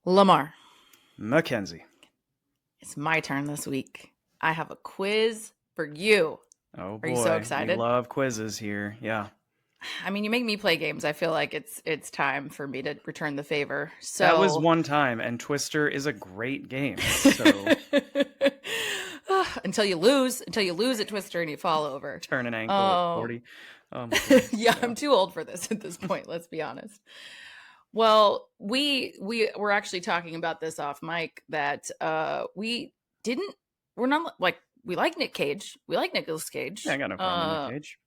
Lemar, Mackenzie. it's my turn this week. I have a quiz for you. Oh boy, Are you so we excited? love quizzes here. Yeah. I mean, you make me play games. I feel like it's time for me to return the favor. That was So one time, and Twister is a great game. So until you lose at Twister and you fall over. turn an ankle at Oh, 40. Oh my goodness. yeah, I'm too old for this at this point. Let's be honest. Well, we were actually talking about this off mic that we're not like we like Nic Cage. We like Nicolas Cage. Yeah, I got no problem with Nic Cage.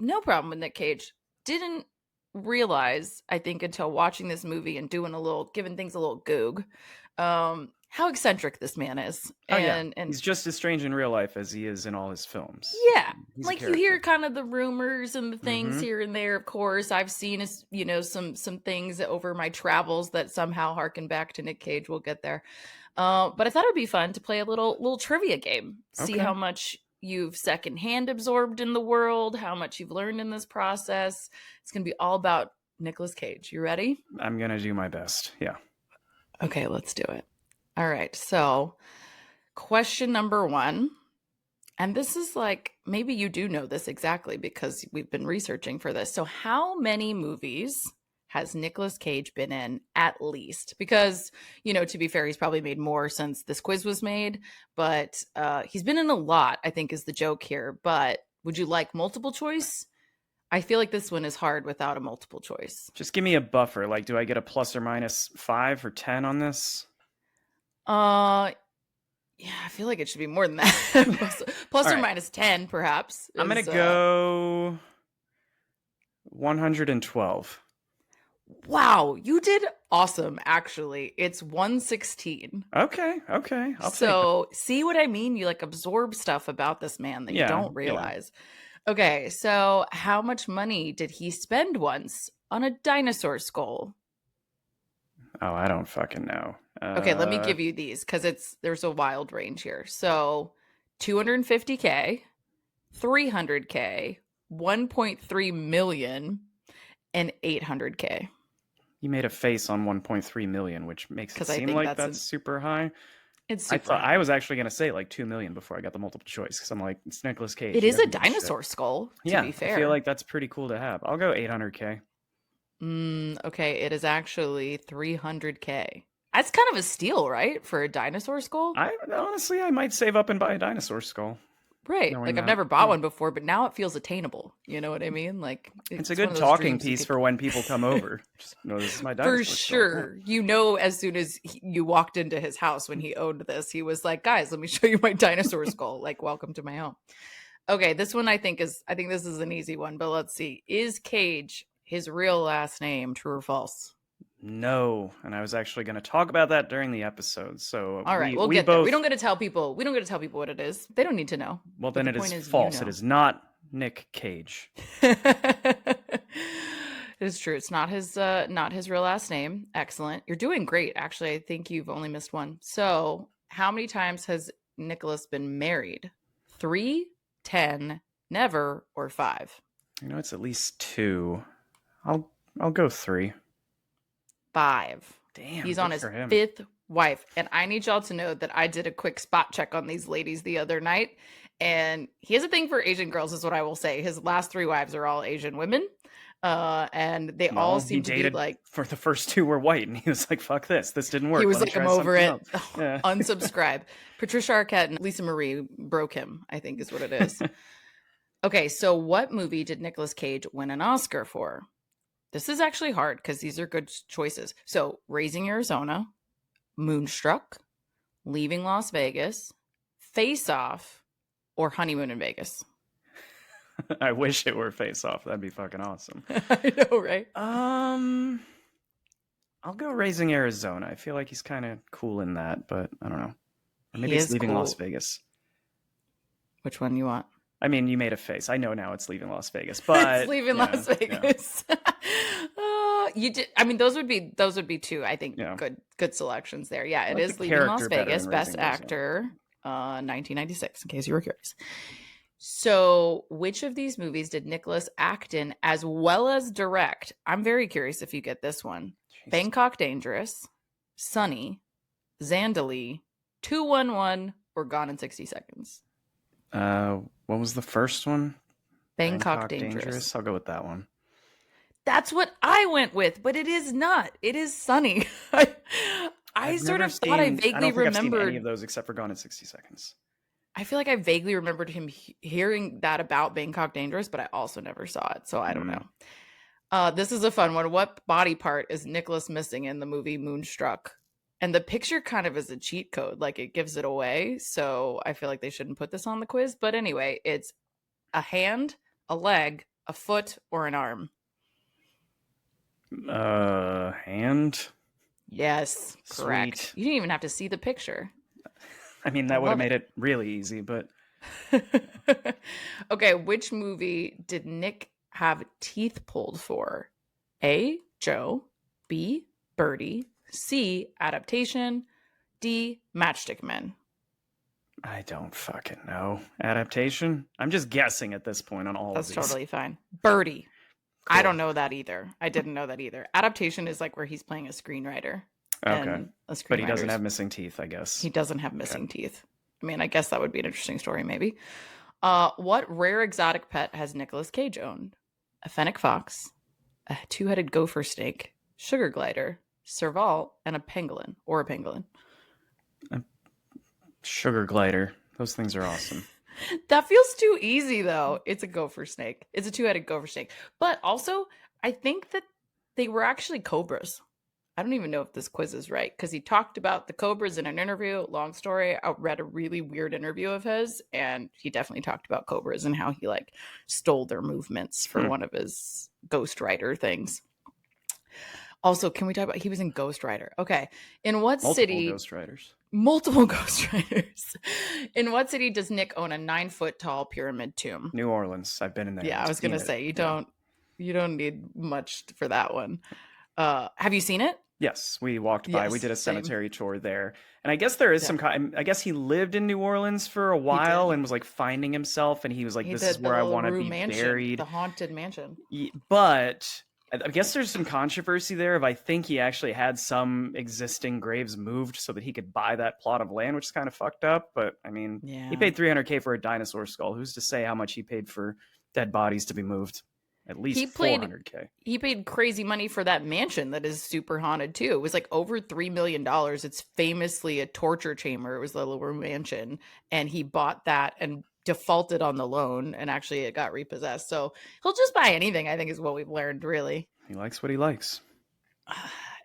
No problem with Nic Cage. Didn't realize, I think, until watching this movie and giving things a little goog, how eccentric this man is. And He's just as strange in real life as he is in all his films. yeah, He's like you hear kind of the rumors and the things here and there. Of course, I've seen some things over my travels that somehow harken back to Nic Cage. We'll get there. But I thought it'd be fun to play a little trivia game. See how much you've secondhand absorbed in the world, how much you've learned in this process. It's going to be all about Nicolas Cage. You ready? I'm going to do my best. Yeah. Okay, let's do it. All right. So, question number 1. And this is like, maybe you do know this exactly because we've been researching for this. So, how many movies has Nicolas Cage been in at least? Because, to be fair, he's probably made more since this quiz was made, but he's been in a lot, I think is the joke here. But would you like multiple choice? I feel like this one is hard without a multiple choice. Just give me a buffer. Like, do I get a plus or minus 5 or 10 on this? Yeah, I feel like it should be more than that. plus or minus 10, perhaps. I'm going to go 112. Wow, you did awesome, actually. It's 116. Okay. So, see what I mean? You absorb stuff about this man that you don't realize. Yeah. Okay, so how much money did he spend once on a dinosaur skull? Oh, I don't fucking know. Okay, let me give you these because there's a wild range here. So, 250K, 300K, 1.3 million, and 800K. You made a face on 1.3 million, which makes it seem like that's super high. It's super high. I was actually going to say 2 million before I got the multiple choice because I'm like, it's Nicolas Cage. It is a dinosaur skull, to be fair. I feel like that's pretty cool to have. I'll go 800K. Okay, it is actually 300K. That's kind of a steal, right? For a dinosaur skull? Honestly, I might save up and buy a dinosaur skull. Right. I've never bought one before, but now it feels attainable. You know what I mean? It's a good talking piece for when people come over. Just know this is my dinosaur skull. For sure. As soon as you walked into his house when he owned this, he was like, guys, let me show you my dinosaur skull. Welcome to my home. Okay, this one I think this is an easy one, but let's see. Is Cage his real last name, true or false? No, and I was actually going to talk about that during the episode. So all right, we'll get there. We don't get to tell people. We don't get to tell people what it is. They don't need to know. Well, then it is false. It is not Nic Cage. It is true. It's not his real last name. Excellent. You're doing great. Actually, I think you've only missed one. So, how many times has Nicolas been married? 3, 10, never, or 5? It's at least 2. I'll go 3. 5. Damn. He's on his 5th wife. And I need y'all to know that I did a quick spot check on these ladies the other night. And he has a thing for Asian girls, is what I will say. His last 3 wives are all Asian women. And they all seem to be for the first 2 were white. And he was like, fuck this. This didn't work. He was I'm over it. Yeah. Unsubscribe. Patricia Arquette and Lisa Marie broke him, I think is what it is. Okay, so what movie did Nicolas Cage win an Oscar for? This is actually hard because these are good choices. So, Raising Arizona, Moonstruck, Leaving Las Vegas, Face Off, or Honeymoon in Vegas? I wish it were Face Off. That'd be fucking awesome. I know, right? I'll go Raising Arizona. I feel like he's kind of cool in that, but I don't know. Or maybe it's Leaving Las Vegas. Which one you want? I mean, you made a face. I know now it's Leaving Las Vegas, but it's Leaving Las Vegas. Yeah. You did. I mean, those would be 2. I think good selections there. Yeah, it is Leaving Las Vegas, Best Actor, 1996. In case you were curious. So, which of these movies did Nicolas act in as well as direct? I'm very curious if you get this one. Jeez. Bangkok Dangerous, Sunny, Zandali, 211, or Gone in 60 Seconds? What was the first one? Bangkok Dangerous. I'll go with that one. That's what I went with, but it is not. It is Sunny. I sort of thought I vaguely remembered. I've seen any of those except for Gone in 60 Seconds. I feel like I vaguely remembered him hearing that about Bangkok Dangerous, but I also never saw it, so I don't know. This is a fun one. What body part is Nicholas missing in the movie Moonstruck? And the picture kind of is a cheat code, like it gives it away, so I feel like they shouldn't put this on the quiz. But anyway, it's a hand, a leg, a foot, or an arm. Hand? Yes, correct. Sweet. You didn't even have to see the picture. I mean, that would have made it really easy, but... Okay, which movie did Nick have teeth pulled for? A, Joe, B, Birdie, C, Adaptation, D, Matchstick Men. I don't fucking know. Adaptation? I'm just guessing at this point on all of these. That's totally fine. Birdie. Cool. I don't know that either. I didn't know that either. Adaptation is like where he's playing a screenwriter. Okay. But he doesn't have missing teeth, I guess. He doesn't have missing teeth. I mean, I guess that would be an interesting story, maybe. What rare exotic pet has Nicolas Cage owned? A fennec fox, a two-headed gopher snake, sugar glider, serval, and a pangolin. Or a pangolin. A sugar glider. Those things are awesome. That feels too easy, though. It's a gopher snake. It's a two-headed gopher snake. But also, I think that they were actually cobras. I don't even know if this quiz is right, because he talked about the cobras in an interview. Long story. I read a really weird interview of his, and he definitely talked about cobras and how he like stole their movements for one of his Ghost Rider things. Also, can we talk about he was in Ghost Rider? Okay. In what city? Ghost Riders. Multiple Ghost Riders. In what city does Nick own a 9-foot tall pyramid tomb? New Orleans. I've been in there. Yeah, I was gonna say you don't need much for that one. Have you seen it? Yes, we walked by. Yes, we did a same. cemetery tour there. And I guess there is some kind... I guess he lived in New Orleans for a while and was like finding himself. And he was like, this is where I want to be buried. The haunted mansion. But I guess there's some controversy there of I think he actually had some existing graves moved so that he could buy that plot of land, which is kind of fucked up. But I mean, he paid $300K for a dinosaur skull. Who's to say how much he paid for dead bodies to be moved? At least $400K. He paid crazy money for that mansion that is super haunted too. It was like over $3 million. It's famously a torture chamber. It was the Lemar mansion, and he bought that and defaulted on the loan, and actually it got repossessed. So he'll just buy anything, I think, is what we've learned, really. He likes what he likes.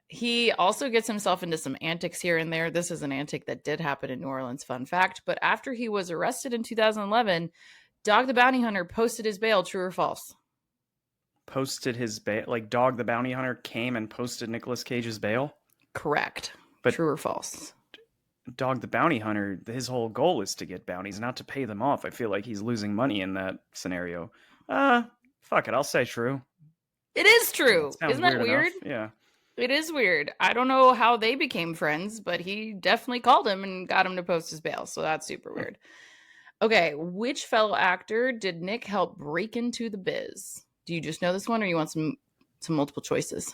He also gets himself into some antics here and there. This is an antic that did happen in New Orleans, fun fact. But after he was arrested in 2011, Dog the Bounty Hunter posted his bail, true or false? Posted his bail? Like Dog the Bounty Hunter came and posted Nicolas Cage's bail? Correct. But true or false? Dog the Bounty Hunter, his whole goal is to get bounties, not to pay them off. I feel like he's losing money in that scenario. Fuck it, I'll say true. It is true. Isn't that weird? Yeah. It is weird. I don't know how they became friends, but he definitely called him and got him to post his bail. So that's super weird. Okay, which fellow actor did Nick help break into the biz? Do you just know this one, or you want some multiple choices?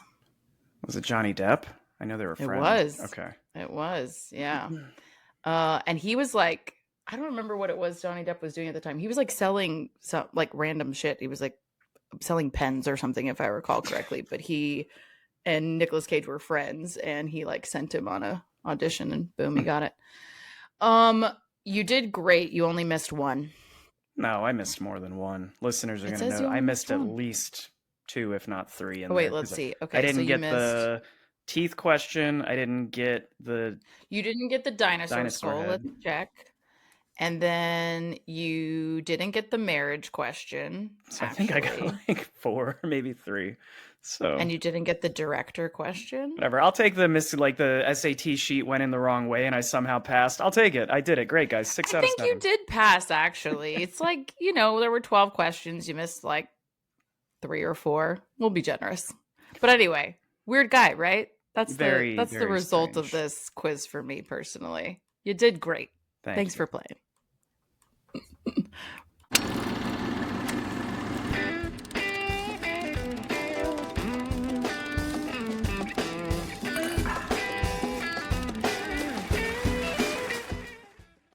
Was it Johnny Depp? I know they were friends. It was. Okay. It was, yeah. And he was like, I don't remember what it was Johnny Depp was doing at the time. He was like selling some like random shit. He was like selling pens or something, if I recall correctly. But he and Nicolas Cage were friends, and he like sent him on a audition, and boom, he got it. You did great. You only missed one. No, I missed more than one. Listeners are going to know I missed at least 2, if not 3. Wait, let's see. Okay, I didn't get the teeth question. I didn't get the... You didn't get the dinosaur skull. Let's check. And then you didn't get the marriage question. So I think I got like 4, maybe 3. So. And you didn't get the director question? Whatever. I'll take the SAT sheet went in the wrong way and I somehow passed. I'll take it. I did it. Great, guys. 6 out of 7. I think you did pass, actually. It's like, there were 12 questions. You missed like 3 or 4. We'll be generous. But anyway, weird guy, right? That's the result of this quiz for me personally. You did great. Thanks for playing.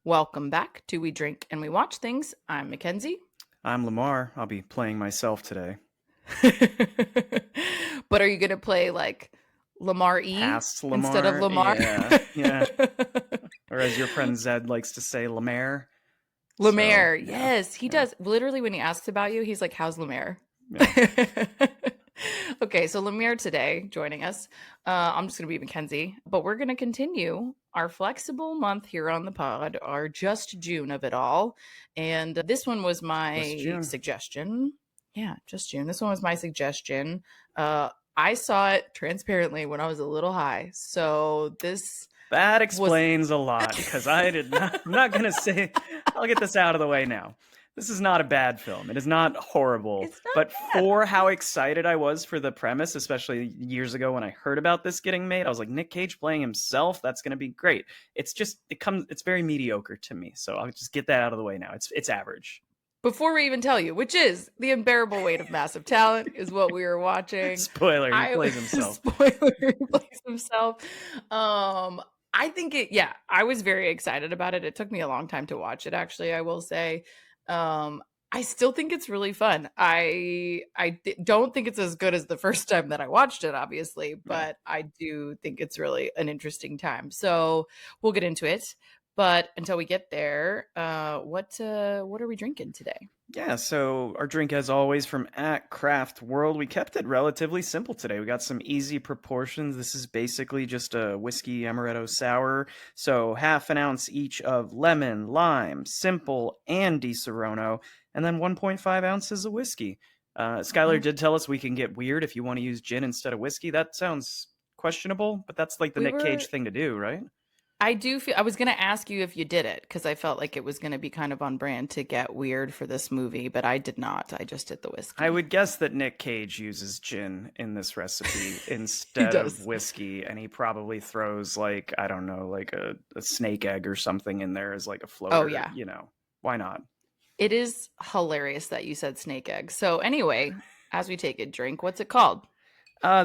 Welcome back to We Drink and We Watch Things. I'm Mackenzie. I'm Lemar. I'll be playing myself today. But are you going to play like Lemar Past Lemar instead of Lemar? Yeah. Or as your friend Zed likes to say, Lemar. Lemar, so, yes, he does. Literally, when he asks about you, he's like, how's Lemar? Yeah. Okay, so Lemar today joining us. I'm just going to be Mackenzie, but we're going to continue our flexible month here on the pod, our just June of it all. And this one was my suggestion. Yeah, just June. This one was my suggestion. I saw it transparently when I was a little high. So that explains a lot, because I'm not going to say, I'll get this out of the way now. This is not a bad film. It is not horrible. But for how excited I was for the premise, especially years ago when I heard about this getting made, I was like, Nic Cage playing himself, that's going to be great. It's very mediocre to me. So I'll just get that out of the way now. It's average. Before we even tell you, which is The Unbearable Weight of Massive Talent, is what we were watching. Spoiler, he plays himself. Spoiler, he plays himself. I think I was very excited about it. It took me a long time to watch it, actually, I will say. I still think it's really fun. I don't think it's as good as the first time that I watched it, obviously, but I do think it's really an interesting time. So we'll get into it. But until we get there, what are we drinking today? Yeah, so our drink, as always, from at Craft World. We kept it relatively simple today. We got some easy proportions. This is basically just a whiskey amaretto sour. So 1/2 ounce each of lemon, lime, simple, and Di Serono, and then 1.5 ounces of whiskey. Skylar did tell us we can get weird if you want to use gin instead of whiskey. That sounds questionable, but that's like the Nic Cage thing to do, right? I do feel I was going to ask you if you did it, because I felt like it was going to be kind of on brand to get weird for this movie, but I did not. I just did the whiskey. I would guess that Nic Cage uses gin in this recipe instead of whiskey, and he probably throws like, I don't know, like a snake egg or something in there as like a floater. Oh, yeah. You know, why not? It is hilarious that you said snake egg. So anyway, as we take a drink, what's it called?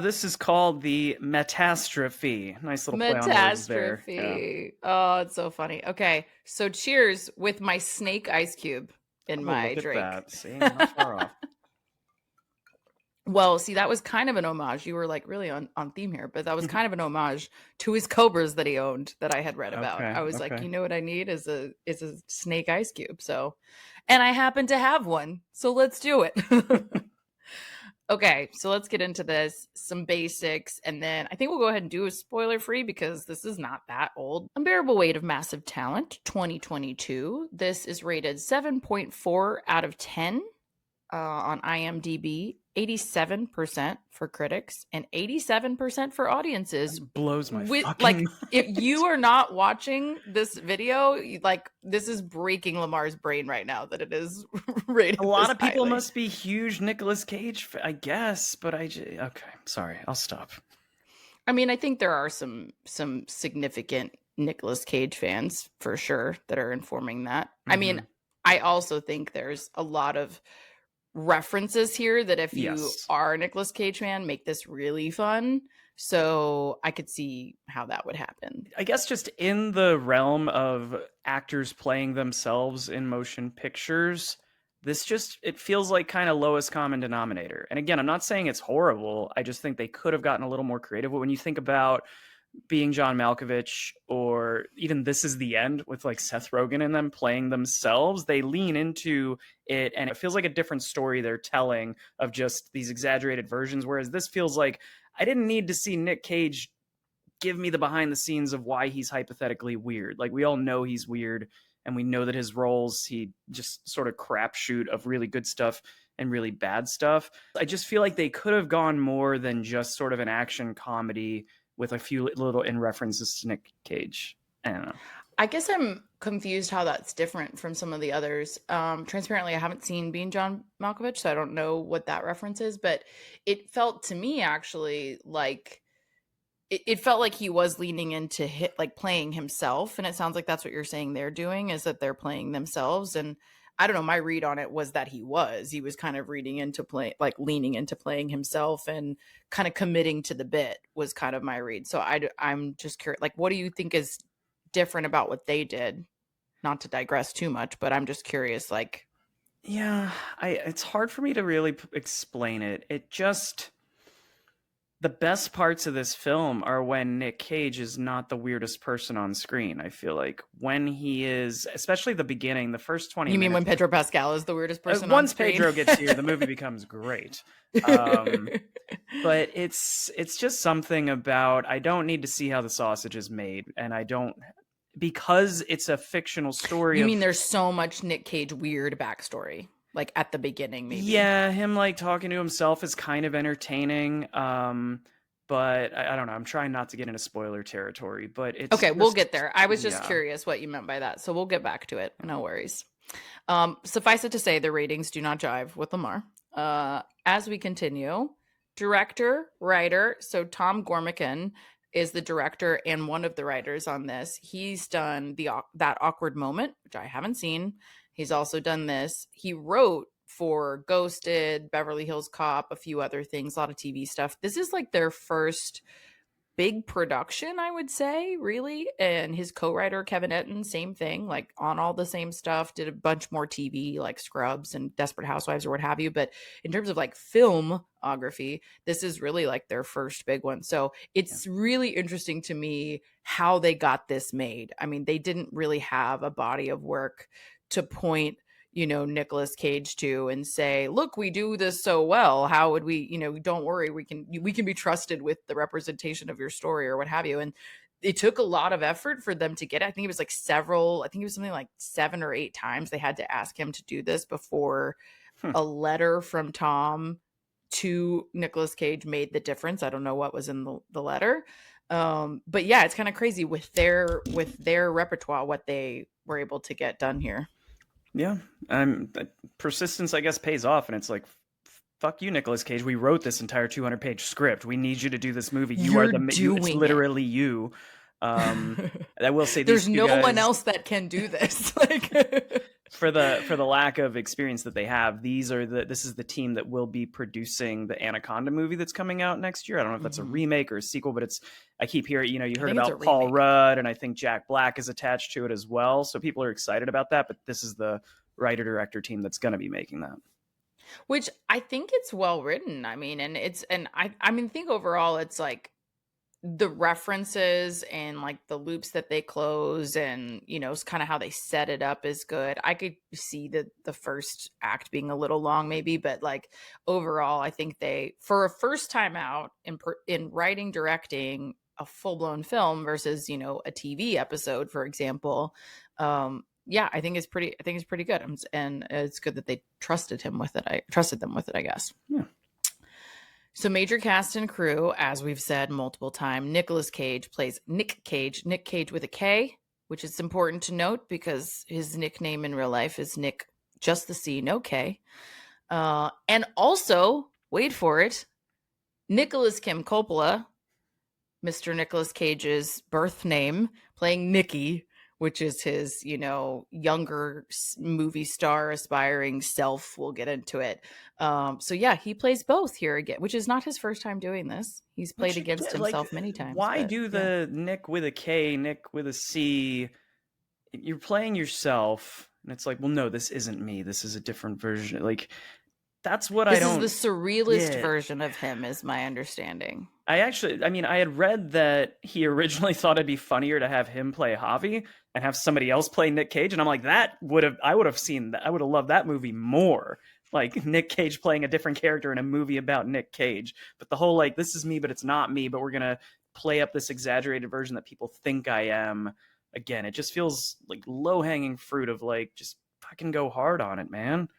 This is called the Metastrophe. Nice little play on words there. Yeah. Oh, it's so funny. Okay, so cheers with my snake ice cube in my look drink. At that. See, not far off. Well, see, that was kind of an homage. You were like really on theme here, but that was kind of an homage to his cobras that he owned that I had read about. I was like, you know what I need is a snake ice cube. So, and I happen to have one. So let's do it. Okay, so let's get into this, some basics, and then I think we'll go ahead and do a spoiler-free because this is not that old. Unbearable Weight of Massive Talent, 2022. This is rated 7.4 out of 10 on IMDb, 87% for critics, and 87% for audiences. That blows my fucking mind. If you are not watching this video, like, this is breaking Lemar's brain right now that it is rated. A lot of people must be huge Nicolas Cage, I guess, but okay, sorry, I'll stop. I mean, I think there are some significant Nicolas Cage fans for sure that are informing that. Mm-hmm. I mean, I also think there's a lot of references here that if you are a Nicolas Cage fan, make this really fun. So I could see how that would happen. I guess just in the realm of actors playing themselves in motion pictures, it feels like kind of lowest common denominator. And again, I'm not saying it's horrible. I just think they could have gotten a little more creative. But when you think about Being John Malkovich, or even This Is the End with like Seth Rogen and them playing themselves, they lean into it, and it feels like a different story they're telling of just these exaggerated versions. Whereas this feels like I didn't need to see Nic Cage give me the behind the scenes of why he's hypothetically weird. Like, we all know he's weird, and we know that his roles, he just sort of crapshoot of really good stuff and really bad stuff. I just feel like they could have gone more than just sort of an action comedy with a few little in references to Nic Cage. I don't know. I guess I'm confused how that's different from some of the others. Transparently, I haven't seen Being John Malkovich, so I don't know what that reference is, but it felt to me actually like it felt like he was leaning into like playing himself. And it sounds like that's what you're saying they're doing, is that they're playing themselves. And I don't know, my read on it was that he was kind of leaning into playing himself and kind of committing to the bit was kind of my read. So I'm just curious, like, what do you think is different about what they did? not to digress too much, but I'm just curious, like. Yeah, it's hard for me to really explain it. It just, the best parts of this film are when Nic Cage is not the weirdest person on screen. I feel like when he is, especially the beginning, the first 20 You mean when minutes. Pedro Pascal is the weirdest person on Once screen? Pedro gets here, the movie becomes great. But it's just something about, I don't need to see how the sausage is made, and I don't, because it's a fictional story. You mean there's so much Nic Cage weird backstory, like at the beginning, maybe? Yeah, him like talking to himself is kind of entertaining. But I don't know. I'm trying not to get into spoiler territory, but it's okay. We'll get there. I was just yeah. curious what you meant by that, so we'll get back to it. No worries. Suffice it to say, the ratings do not jive with Lemar. As we continue, director, writer. So Tom Gormican is the director and one of the writers on this. He's done that awkward moment, which I haven't seen. He's also done this. He wrote for Ghosted, Beverly Hills Cop, a few other things, a lot of TV stuff. This is like their first big production, I would say, really. And his co-writer, Kevin Etten, same thing, like on all the same stuff, did a bunch more TV, like Scrubs and Desperate Housewives or what have you. But in terms of like filmography, this is really like their first big one. So it's really interesting to me how they got this made. I mean, they didn't really have a body of work to point Nicolas Cage to and say, look, we do this so well. How would we, don't worry, we can be trusted with the representation of your story or what have you. And it took a lot of effort for them to get it. I think it was like something like 7 or 8 times they had to ask him to do this before a letter from Tom to Nicolas Cage made the difference. I don't know what was in the letter. But yeah, it's kind of crazy with their repertoire, what they were able to get done here. Yeah, persistence, I guess, pays off, and it's like, fuck you, Nicolas Cage. We wrote this entire 200-page script. We need you to do this movie. It's literally you. I will say, there's no one else that can do this. Like for the lack of experience that they have, this is the team that will be producing the Anaconda movie that's coming out next year. I don't know if that's a remake or a sequel, but I keep hearing, you heard about Paul Rudd, and I think Jack Black is attached to it as well. So people are excited about that, but this is the writer-director team that's going to be making that. Which I think it's well written. I mean, I think overall it's like the references and like the loops that they close and it's kind of how they set it up is good. I could see the first act being a little long maybe, but like overall I think they, for a first time out in writing, directing a full-blown film versus a TV episode, for example, I think it's pretty good, and it's good that they trusted them with it, I guess. Yeah. So major cast and crew, as we've said multiple times, Nicolas Cage plays Nic Cage with a K, which is important to note because his nickname in real life is Nick, just the C, no K. And also, wait for it, Nicholas Kim Coppola, Mr. Nicolas Cage's birth name, playing Nicky, which is his, younger movie star aspiring self. We'll get into it. So yeah, he plays both here again, which is not his first time doing this. He's played against himself many times. Why do the Nick with a K, Nick with a C? You're playing yourself, and it's like, well, no, this isn't me. This is a different version. Like, that's what this is the surrealist version of him, is my understanding. I had read that he originally thought it'd be funnier to have him play Javi and have somebody else play Nic Cage, and I'm like, I would have loved that movie more. Like Nic Cage playing a different character in a movie about Nic Cage. But the whole like, this is me, but it's not me, but we're gonna play up this exaggerated version that people think I am. Again, it just feels like low-hanging fruit of like, just fucking go hard on it, man.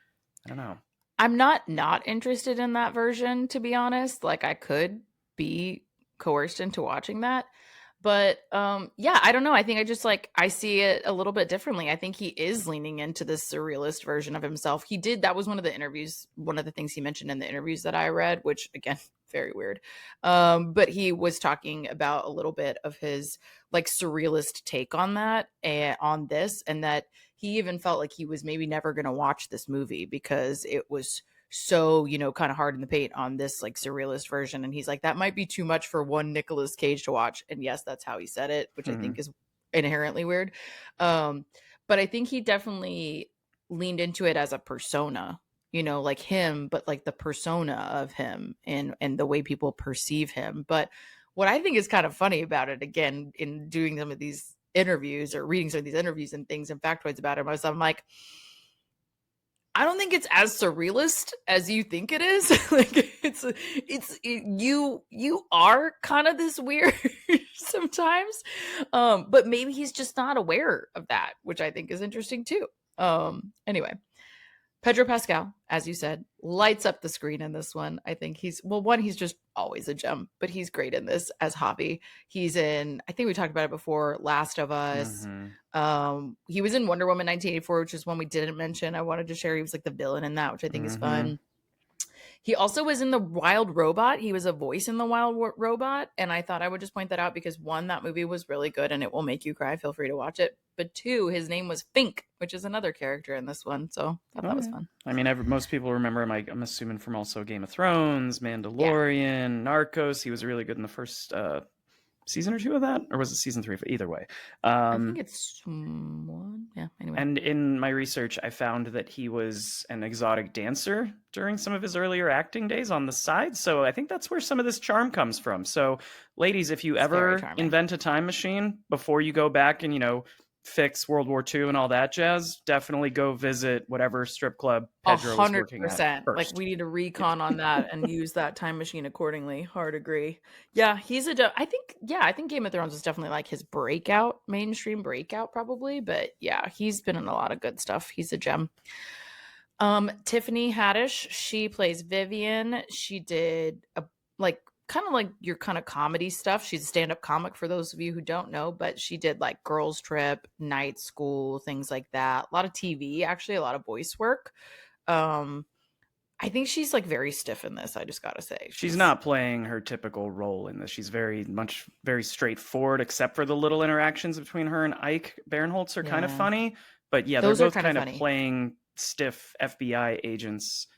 I don't know. I'm not interested in that version, to be honest. Like, I could be coerced into watching that, but I don't know. I think I see it a little bit differently. I think he is leaning into this surrealist version of himself. That was one of the things he mentioned in the interviews that I read, which again, very weird. But he was talking about a little bit of his like surrealist take on that and on this, and that he even felt like he was maybe never going to watch this movie because it was so, kind of hard in the paint on this like surrealist version. And he's like, that might be too much for one Nicolas Cage to watch. And yes, that's how he said it, which I think is inherently weird. But but I think he definitely leaned into it as a persona, you know, like him, but like the persona of him and the way people perceive him. But what I think is kind of funny about it, again, in doing some of these interviews or reading some of these interviews and things and factoids about him, I'm like, I don't think it's as surrealist as you think it is. Like you are kind of this weird sometimes. But maybe he's just not aware of that, which I think is interesting too. Anyway, Pedro Pascal, as you said, lights up the screen in this one. I think he's just always a gem, but he's great in this as Javi. He's in, I think we talked about it before, Last of Us. He was in Wonder Woman 1984, which is one we didn't mention. I wanted to share. He was like the villain in that, which I think is fun. He also was in The Wild Robot. He was a voice in The Wild Robot. And I thought I would just point that out because one, that movie was really good and it will make you cry. Feel free to watch it. But two, his name was Fink, which is another character in this one. So I thought that was fun. I mean, most people remember him, I'm assuming, from also Game of Thrones, Mandalorian, Narcos. He was really good in the first season or two of that, or was it season 3? Either way, I think it's one. Yeah. Anyway, and in my research, I found that he was an exotic dancer during some of his earlier acting days on the side. So I think that's where some of this charm comes from. So, ladies, if you ever invent a time machine before you go back and fix World War II and all that jazz, definitely go visit whatever strip club Pedro was working at 100%. first. Like, we need a recon on that and use that time machine accordingly. Hard agree. Yeah, he's I think Game of Thrones is definitely like his mainstream breakout probably, but yeah, he's been in a lot of good stuff. He's a gem. Tiffany Haddish, she plays Vivian. She did kind of like your kind of comedy stuff. She's a stand-up comic for those of you who don't know, but she did like Girls Trip, Night School, things like that. A lot of TV, actually, a lot of voice work. I think she's like very stiff in this, I just gotta say. She's not playing her typical role in this. She's very straightforward, except for the little interactions between her and Ike Barinholtz are kind of funny. But yeah, those they're both kind of playing stiff FBI agents.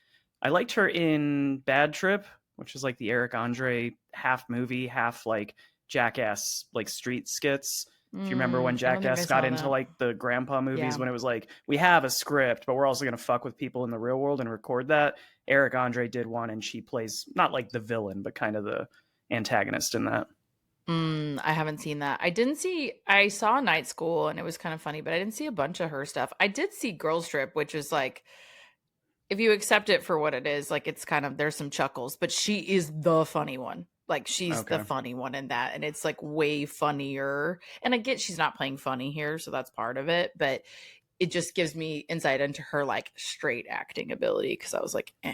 I liked her in Bad Trip, which is like the Eric Andre half movie, half like Jackass, like street skits. If you remember when Jackass got into like the grandpa movies, when it was like, we have a script, but we're also going to fuck with people in the real world and record that. Eric Andre did one, and she plays not like the villain, but kind of the antagonist in that. I haven't seen that. I saw Night School and it was kind of funny, but I didn't see a bunch of her stuff. I did see Girls Trip, which is like, if you accept it for what it is, like it's kind of, there's some chuckles, but she is the funny one. Like she's the funny one in that. And it's like way funnier. And I get she's not playing funny here, so that's part of it. But it just gives me insight into her like straight acting ability. Cause I was like, eh.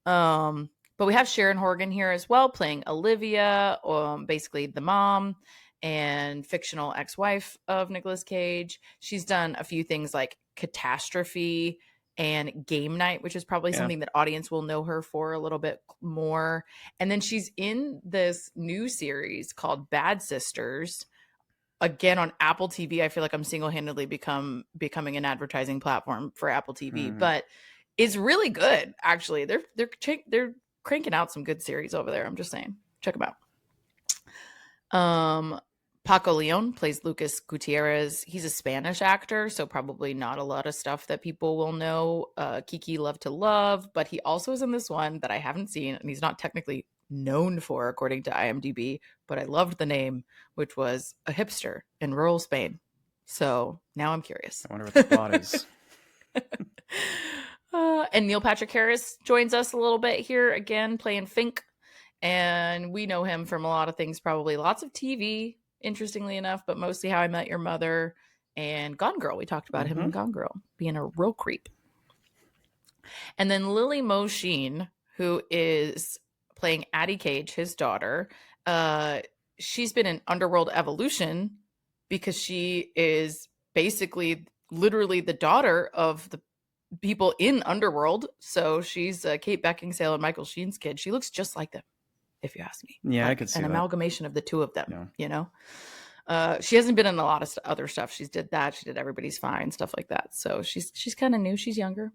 But we have Sharon Horgan here as well, playing Olivia, basically the mom and fictional ex-wife of Nicolas Cage. She's done a few things like Catastrophe and Game Night, which is probably something that audience will know her for a little bit more. And then she's in this new series called Bad Sisters, again on Apple TV. I feel like I'm single-handedly becoming an advertising platform for Apple TV, but it's really good. Actually, they're cranking out some good series over there. I'm just saying, check them out. Paco Leon plays Lucas Gutierrez. He's a Spanish actor, so probably not a lot of stuff that people will know. Kiki Love to Love, but he also is in this one that I haven't seen, and he's not technically known for, according to IMDb, but I loved the name, which was A Hipster in Rural Spain. So now I'm curious. I wonder what the plot is. And Neil Patrick Harris joins us a little bit here, again, playing Fink. And we know him from a lot of things, probably lots of TV, interestingly enough, but mostly How I Met Your Mother and Gone Girl. We talked about him in Gone Girl, being a real creep. And then Lily Mo Sheen, who is playing Addie Cage, his daughter. She's been in Underworld Evolution because she is basically literally the daughter of the people in Underworld. So she's Kate Beckinsale and Michael Sheen's kid. She looks just like them, if you ask me. Yeah, like I could see an that. amalgamation of the two of them, you know? She hasn't been in a lot of other stuff. She's did that. She did Everybody's Fine, stuff like that. So she's kind of new. She's younger.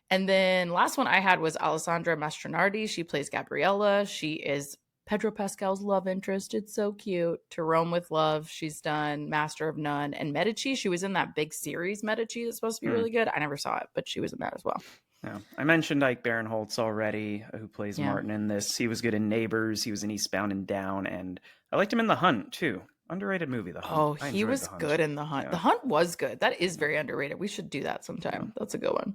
And then last one I had was Alessandra Mastronardi. She plays Gabriella. She is Pedro Pascal's love interest. It's so cute. To Rome with Love, she's done Master of None. And Medici, she was in that big series, Medici, that's supposed to be really good. I never saw it, but she was in that as well. Yeah. I mentioned Ike Barinholtz already, who plays Martin in this. He was good in Neighbors. He was in Eastbound and Down. And I liked him in The Hunt, too. Underrated movie, The Hunt. Oh, he was good in The Hunt. Yeah. The Hunt was good. That is very underrated. We should do that sometime. Yeah. That's a good one.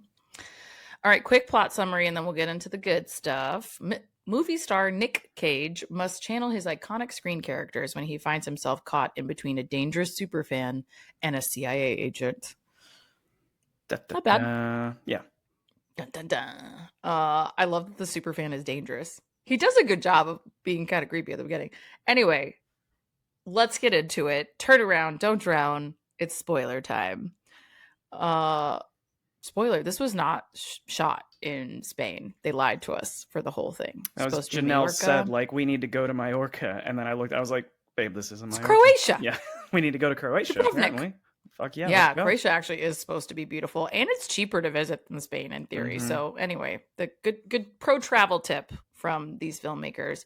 All right, quick plot summary, and then we'll get into the good stuff. Movie star Nic Cage must channel his iconic screen characters when he finds himself caught in between a dangerous superfan and a CIA agent. Not bad. Yeah. Dun, dun, dun. I love that the superfan is dangerous. He does a good job of being kind of creepy at the beginning. Anyway, let's get into it. Turn around, don't drown. It's spoiler time. Spoiler, this was not shot in Spain. They lied to us for the whole thing. That was Janelle said, like, we need to go to Mallorca. And then I was like, babe, this isn't Mallorca. It's Croatia. Yeah, we need to go to Croatia, apparently. Fuck yeah. Yeah, Croatia actually is supposed to be beautiful. And it's cheaper to visit than Spain in theory. Mm-hmm. So anyway, the good pro travel tip from these filmmakers.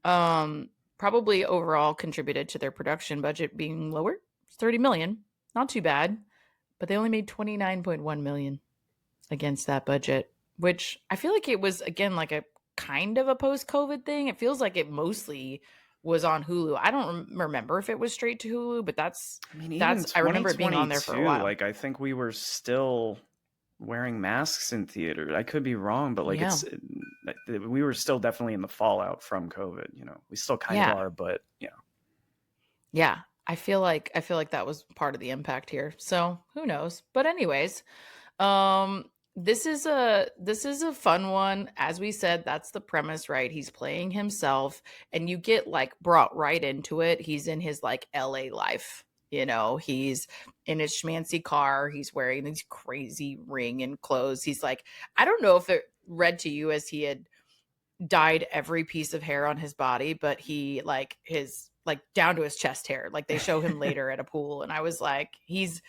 Probably overall contributed to their production budget being lower. It's $30 million. Not too bad. But they only made $29.1 million against that budget, which I feel like it was, again, like a kind of a post-COVID thing. It feels like it mostly was on Hulu. I don't remember if it was straight to Hulu, but I remember it being on there for a while. Like, I think we were still wearing masks in theater. I could be wrong, but like we were still definitely in the fallout from COVID. You know, we still kind of are, but yeah. Yeah. I feel like that was part of the impact here. So who knows? But anyways, this is a fun one. As we said, that's the premise, right? He's playing himself and you get like brought right into it. He's in his like LA life, you know, he's in his schmancy car. He's wearing these crazy ring and clothes. He's like, I don't know if it read to you as he had dyed every piece of hair on his body, but he like his like down to his chest hair. Like they show him later at a pool. And I was like, he's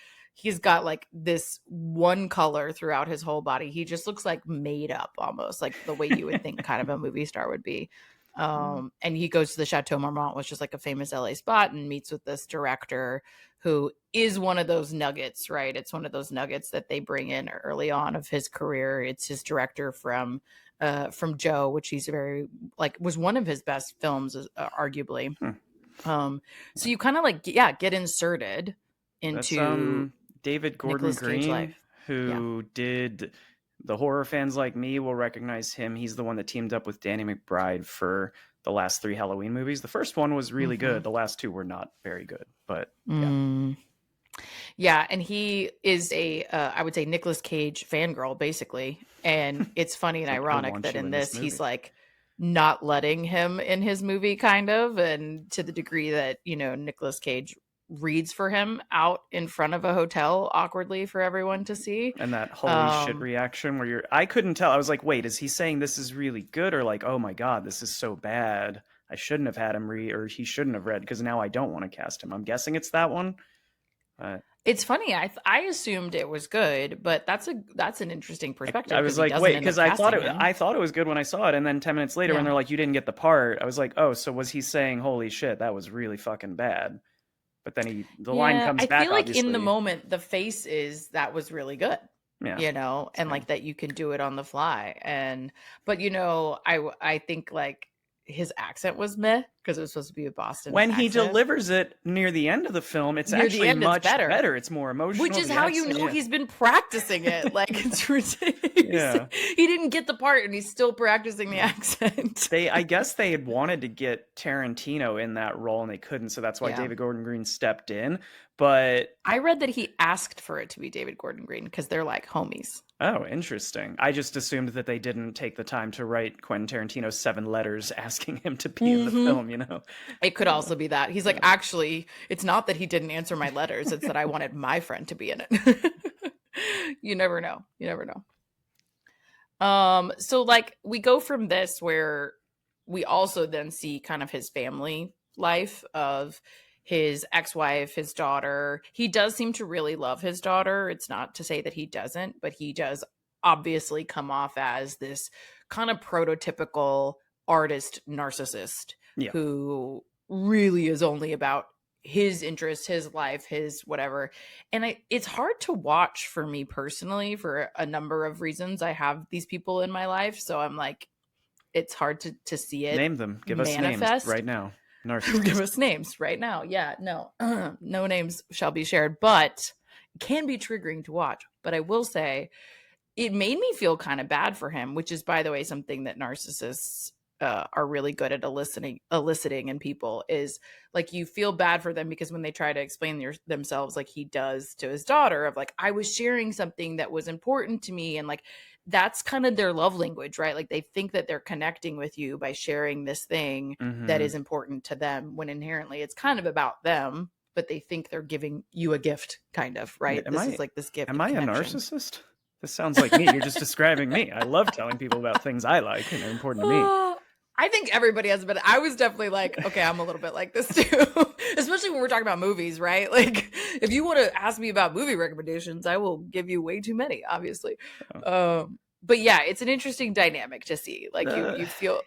got like this one color throughout his whole body. He just looks like made up almost, like the way you would think kind of a movie star would be. And he goes to the Chateau Marmont, which is like a famous LA spot, and meets with this director who is one of those nuggets, right? It's one of those nuggets that they bring in early on of his career. It's his director from Joe, which he's very like was one of his best films, arguably. So you kind of like get inserted into David Gordon Green, who did the horror fans like me will recognize him. He's the one that teamed up with Danny McBride for the last 3 Halloween movies. The first one was really good. The last 2 were not very good, but yeah. And he is I would say Nicolas Cage fangirl basically. And it's funny and ironic that in this he's like not letting him in his movie kind of, and to the degree that, you know, Nicolas Cage reads for him out in front of a hotel awkwardly for everyone to see. And that holy shit reaction where I couldn't tell. I was like, wait, is he saying this is really good or like, oh my God, this is so bad. I shouldn't have had him or he shouldn't have read because now I don't want to cast him. I'm guessing it's that one. It's funny. I assumed it was good, but that's an interesting perspective. I was like, wait, because I thought it was good when I saw it, and then 10 minutes later, when they're like, you didn't get the part, I was like, oh, so was he saying, holy shit, that was really fucking bad? But then the line comes back. I feel like obviously in the moment, the face is that was really good. Yeah, you know, and like that you can do it on the fly, but you know, I think like his accent was meh because it was supposed to be a Boston when accent. He delivers it near the end of the film, it's actually much better. It's more emotional, which is how you know he's been practicing it. Like it's ridiculous. Yeah. He didn't get the part and he's still practicing the accent. I guess they had wanted to get Tarantino in that role and they couldn't, so that's why David Gordon Green stepped in. But I read that he asked for it to be David Gordon Green because they're like homies. Oh, interesting. I just assumed that they didn't take the time to write Quentin Tarantino 7 letters asking him to be in the film, you know? It could also be that. He's like, actually, it's not that he didn't answer my letters. It's that I wanted my friend to be in it. You never know. So like we go from this where we also then see kind of his family life of his ex-wife, his daughter. He does seem to really love his daughter. It's not to say that he doesn't, but he does obviously come off as this kind of prototypical artist narcissist. who really is only about his interests, his life, his whatever. And it's hard to watch for me personally for a number of reasons. I have these people in my life, so I'm like, it's hard to see it. Name them. Give us names manifest right now. Narcissist. Give us names right now. Yeah, no, no names shall be shared, but it can be triggering to watch. But I will say, it made me feel kind of bad for him, which is, by the way, something that narcissists are really good at eliciting in people, is like, you feel bad for them because when they try to explain themselves, like he does to his daughter, of like, I was sharing something that was important to me, and like, that's kind of their love language, right? Like, they think that they're connecting with you by sharing this thing that is important to them, when inherently it's kind of about them, but they think they're giving you a gift, kind of, right? Is like this gift. Am I a narcissist? This sounds like me. You're just describing me. I love telling people about things I like and are important to me. I think everybody has been. I was definitely like, okay, I'm a little bit like this too, especially when we're talking about movies, right? Like, if you want to ask me about movie recommendations, I will give you way too many, obviously. But yeah, it's an interesting dynamic to see. Like, you feel.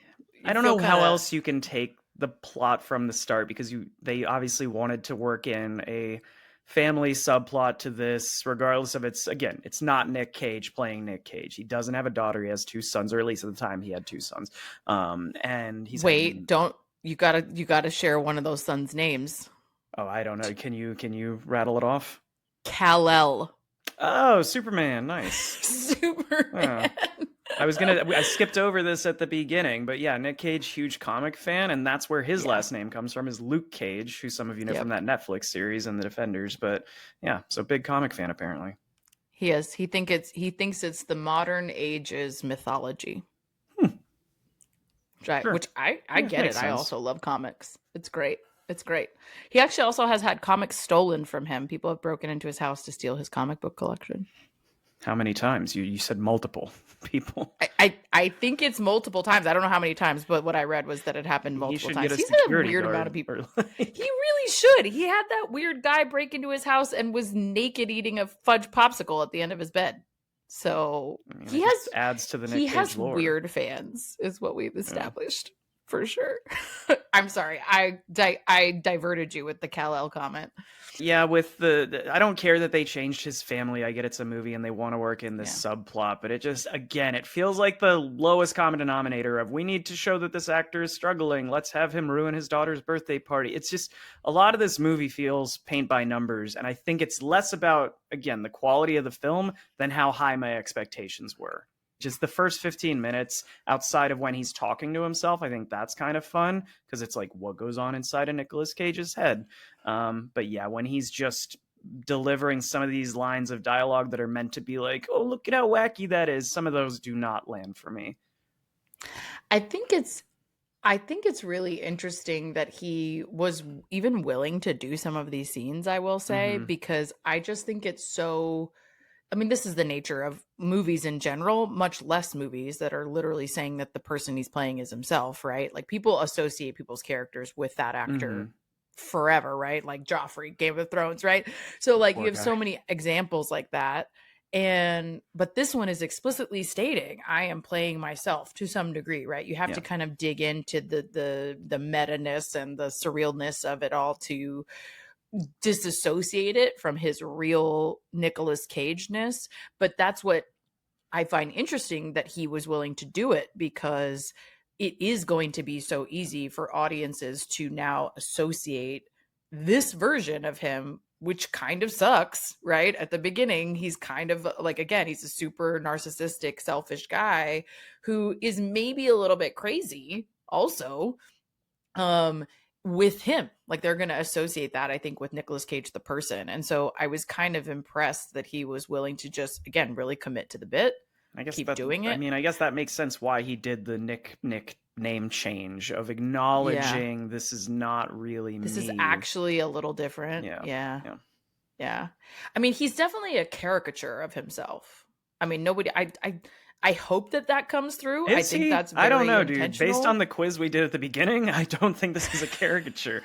I don't know how else you can take the plot from the start, because they obviously wanted to work in a family subplot to this, regardless of it's not Nic Cage playing Nic Cage. He doesn't have a daughter. He has two sons, or at least at the time he had two sons. And he's you gotta share one of those sons' names. Oh, I don't know. Can you rattle it off? Kal-El. Oh, Superman. Nice. Superman. I skipped over this at the beginning, but yeah, Nic Cage, huge comic fan, and that's where his last name comes from, is Luke Cage, who some of you know from that Netflix series and The Defenders. But yeah, so big comic fan apparently. He is. He thinks it's the modern age's mythology. Sure. Which I get it. Sense. I also love comics. It's great. It's great. He actually also has had comics stolen from him. People have broken into his house to steal his comic book collection. How many times? You said multiple people. I think it's multiple times. I don't know how many times, but what I read was that it happened multiple times. He's had a weird amount of people. He really should. He had that weird guy break into his house and was naked eating a fudge popsicle at the end of his bed. So he has adds to the Nic Cage lore. He has weird fans, is what we've established. For sure. I'm sorry. I diverted you with the Kal-El comment. Yeah, with I don't care that they changed his family. I get it's a movie and they want to work in this subplot, but it just, again, it feels like the lowest common denominator of, we need to show that this actor is struggling. Let's have him ruin his daughter's birthday party. It's just, a lot of this movie feels paint by numbers, and I think it's less about, again, the quality of the film than how high my expectations were. Just the first 15 minutes, outside of when he's talking to himself, I think that's kind of fun, because it's like, what goes on inside of Nicolas Cage's head? But yeah, when he's just delivering some of these lines of dialogue that are meant to be like, oh, look at how wacky that is, some of those do not land for me. I think it's really interesting that he was even willing to do some of these scenes, I will say, because I just think it's so... I mean, this is the nature of movies in general, much less movies that are literally saying that the person he's playing is himself, right? Like, people associate people's characters with that actor forever, right? Like Joffrey, Game of Thrones, right? So like, you have so many examples like that. But this one is explicitly stating, I am playing myself to some degree, right? You have to kind of dig into the meta-ness and the surrealness of it all to disassociate it from his real Nicolas Cage-ness. But that's what I find interesting, that he was willing to do it, because it is going to be so easy for audiences to now associate this version of him, which kind of sucks, right? At the beginning, he's kind of like, again, he's a super narcissistic, selfish guy who is maybe a little bit crazy also, with him. Like, they're going to associate that, I think, with Nicolas Cage the person. And so I was kind of impressed that he was willing to just, again, really commit to the bit. I guess keep doing it. I mean, I guess that makes sense why he did the Nick name change, of acknowledging this is not really me. This is actually a little different. Yeah. I mean, he's definitely a caricature of himself. I mean, nobody, I hope that comes through. I think that's very, I don't know, dude. Based on the quiz we did at the beginning, I don't think this is a caricature.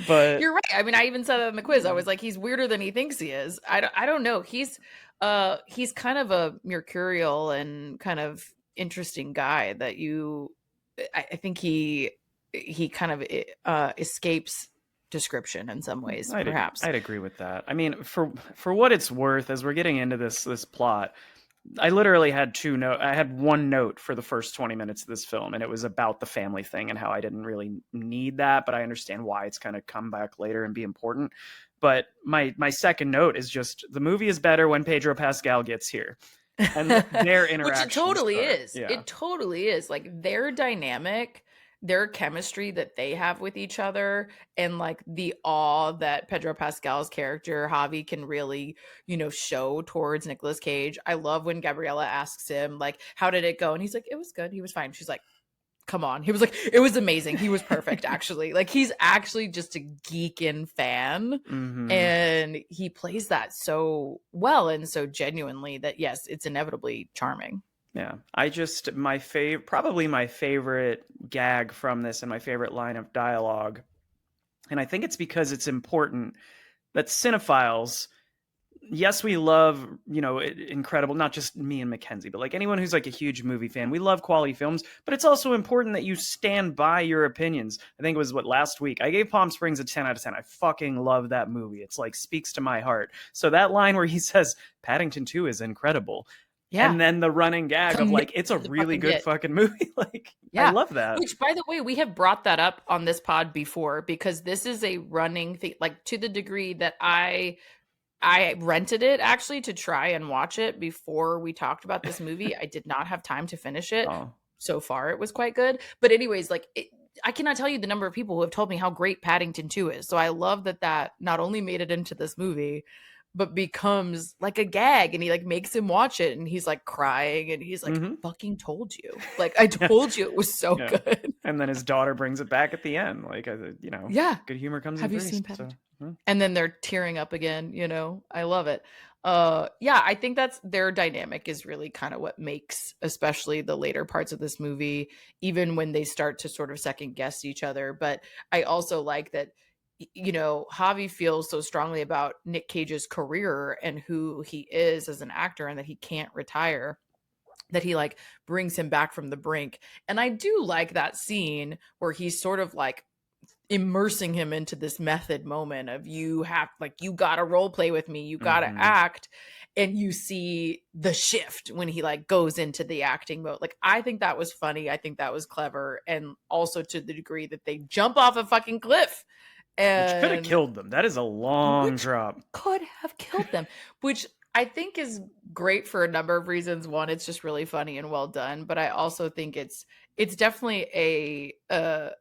But you're right. I mean, I even said that in the quiz. I was like, he's weirder than he thinks he is. I don't know. He's kind of a mercurial and kind of interesting guy that I think he he kind of escapes description in some ways, perhaps. I'd agree with that. I mean, for what it's worth, as we're getting into this plot, I literally had I had one note for the first 20 minutes of this film, and it was about the family thing and how I didn't really need that, but I understand why it's kind of come back later and be important. But my second note is just the movie is better when Pedro Pascal gets here. And their interaction. Which it totally is. Yeah. It totally is. Like their dynamic, their chemistry that they have with each other, and like the awe that Pedro Pascal's character Javi can really, show towards Nicolas Cage. I love when Gabriella asks him like, how did it go? And he's like, it was good. He was fine. She's like, come on. He was like, it was amazing. He was perfect, actually. Like he's actually just a geekin fan. Mm-hmm. And he plays that so well and so genuinely that yes, it's inevitably charming. Yeah. Probably my favorite gag from this and my favorite line of dialogue. And I think it's because it's important that cinephiles, yes, we love, incredible, not just me and Mackenzie, but like anyone who's like a huge movie fan, we love quality films, but it's also important that you stand by your opinions. I think it was last week I gave Palm Springs a 10 out of 10. I fucking love that movie. It's like speaks to my heart. So that line where he says Paddington 2 is incredible. Yeah. And then the running gag of like, it's a really good fucking movie. Like, yeah. I love that. Which, by the way, we have brought that up on this pod before, because this is a running thing, like to the degree that I rented it actually to try and watch it before we talked about this movie. I did not have time to finish it. Oh. So far, it was quite good. But anyways, like I cannot tell you the number of people who have told me how great Paddington 2 is. So I love that not only made it into this movie, but becomes like a gag, and he like makes him watch it, and he's like crying, and he's like, fucking told you. Like, I told you it was so good. And then his daughter brings it back at the end. Like, good humor comes have in you first, seen Paddington? So. And then they're tearing up again, I love it. I think that's their dynamic is really kind of what makes especially the later parts of this movie, even when they start to sort of second guess each other. But I also like that Javi feels so strongly about Nic Cage's career and who he is as an actor, and that he can't retire, that he like brings him back from the brink. And I do like that scene where he's sort of like immersing him into this method moment of you gotta role play with me, you gotta act. And you see the shift when he like goes into the acting mode. Like, I think that was funny. I think that was clever. And also to the degree that they jump off a fucking cliff. Which could have killed them. That is a long drop. Could have killed them, which I think is great for a number of reasons. One, it's just really funny and well done. But I also think it's definitely a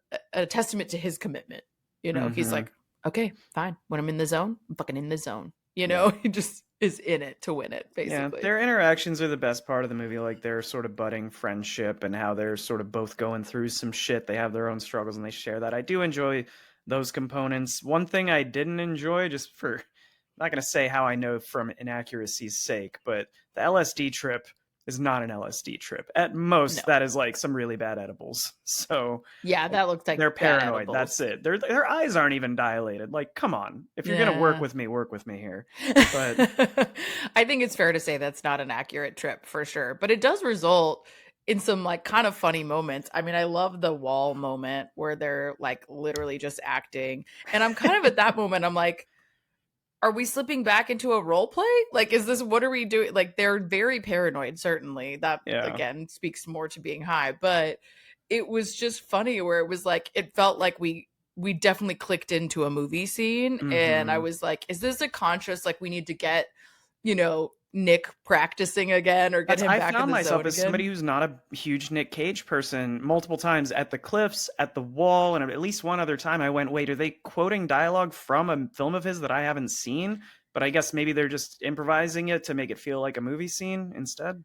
testament to his commitment. He's like, okay, fine. When I'm in the zone, I'm fucking in the zone. He just is in it to win it, basically. Yeah, their interactions are the best part of the movie. Like their sort of budding friendship and how they're sort of both going through some shit. They have their own struggles and they share that. I do enjoy those components. One thing I didn't enjoy, just for, I'm not going to say how I know from inaccuracy's sake, but the LSD trip is not an LSD trip. At most, that is like some really bad edibles. So yeah, that looks like they're paranoid. That's it. Their eyes aren't even dilated. Like, come on. If you're going to work with me here. But I think it's fair to say that's not an accurate trip for sure. But it does result in some like kind of funny moments. I mean, I love the wall moment where they're like literally just acting. And I'm kind of at that moment, I'm like, are we slipping back into a role play? Like, what are we doing? Like, they're very paranoid, certainly. That, again, speaks more to being high. But it was just funny where it was like, it felt like we definitely clicked into a movie scene. And I was like, is this a conscious, like, we need to get, Nick practicing again or get him back in the zone again? I found myself as somebody who's not a huge Nic Cage person multiple times at the cliffs, at the wall, and at least one other time I went, wait, are they quoting dialogue from a film of his that I haven't seen? But I guess maybe they're just improvising it to make it feel like a movie scene instead.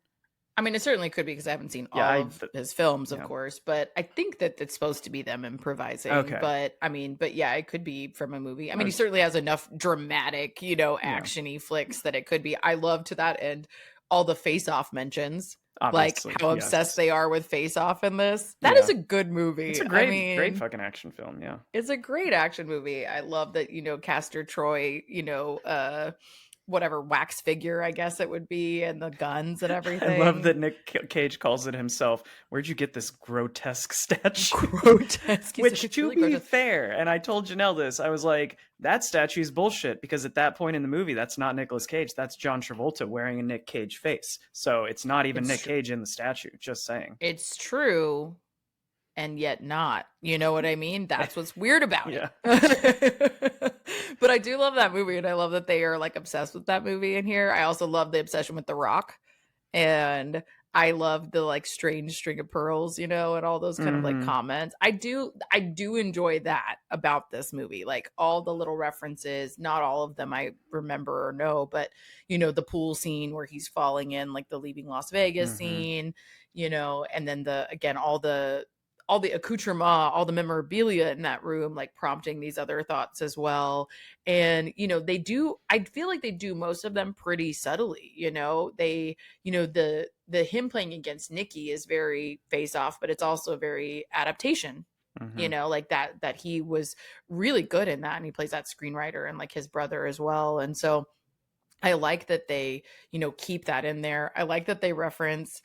I mean, it certainly could be because I haven't seen all of his films, of course, but I think that it's supposed to be them improvising. Okay. But yeah, it could be from a movie. I mean, he certainly has enough dramatic, action-y flicks that it could be. I love to that end all the Face-Off mentions. Obviously, like how obsessed they are with Face Off in this. That is a good movie. It's a great fucking action film. Yeah, it's a great action movie. I love that Castor Troy whatever wax figure, I guess it would be, and the guns and everything. I love that Nic Cage calls it himself. Where'd you get this grotesque statue? Grotesque. Which, to be fair, and I told Janelle this, I was like, that statue's bullshit, because at that point in the movie, that's not Nicolas Cage. That's John Travolta wearing a Nic Cage face. So it's not even Nic Cage in the statue. Just saying. It's true. And yet not. You know what I mean? That's what's weird about it. But I do love that movie, and I love that they are like obsessed with that movie in here. I also love the obsession with The Rock, and I love the like strange string of pearls, you know, and all those kind of like comments. I do enjoy that about this movie. Like all the little references, not all of them I remember or know, but you know, the pool scene where he's falling in, like the leaving Las Vegas scene, you know, and then all the accoutrement, all the memorabilia in that room, like prompting these other thoughts as well. And, you know, I feel like they do most of them pretty subtly, you know, the him playing against Nicky is very face off, but it's also very adaptation, you know, like that he was really good in that. And he plays that screenwriter and like his brother as well. And so I like that they, you know, keep that in there. I like that they reference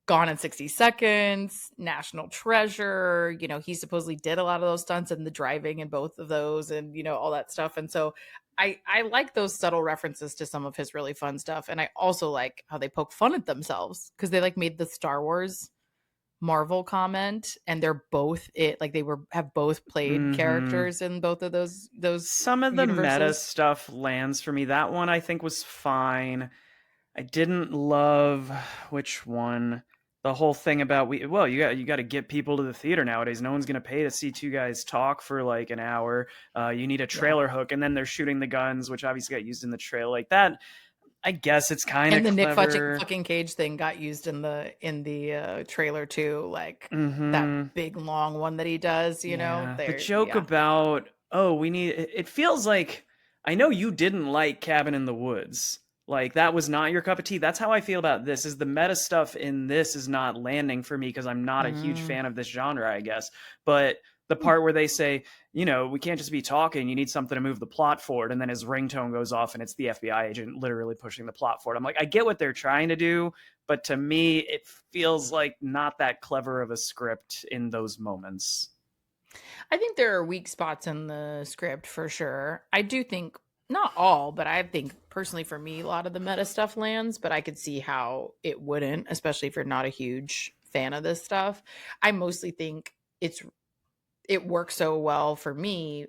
Gone in 60 Seconds, National Treasure. You know, he supposedly did a lot of those stunts and the driving in both of those and, you know, all that stuff. And so I like those subtle references to some of his really fun stuff. And I also like how they poke fun at themselves because they like made the Star Wars Marvel comment, and they're both have both played characters in both of those some of the meta stuff lands for me. That one I think was fine. I didn't love which one. The whole thing about you got to get people to the theater nowadays. No one's going to pay to see two guys talk for like an hour. You need a trailer hook, and then they're shooting the guns, which obviously got used in the trailer like that. I guess it's kind of clever. And the Nic fucking Cage thing got used in the trailer too, like that big long one that he does. You know, the joke about it feels like, I know you didn't like Cabin in the Woods. Like, that was not your cup of tea. That's how I feel about this, is the meta stuff in this is not landing for me because I'm not a huge fan of this genre, I guess. But the part where they say, you know, we can't just be talking, you need something to move the plot forward, and then his ringtone goes off and it's the FBI agent literally pushing the plot forward. I'm like, I get what they're trying to do, but to me, it feels like not that clever of a script in those moments. I think there are weak spots in the script for sure. I do think, not all, but I think personally for me, a lot of the meta stuff lands, but I could see how it wouldn't, especially if you're not a huge fan of this stuff. I mostly think it works so well for me,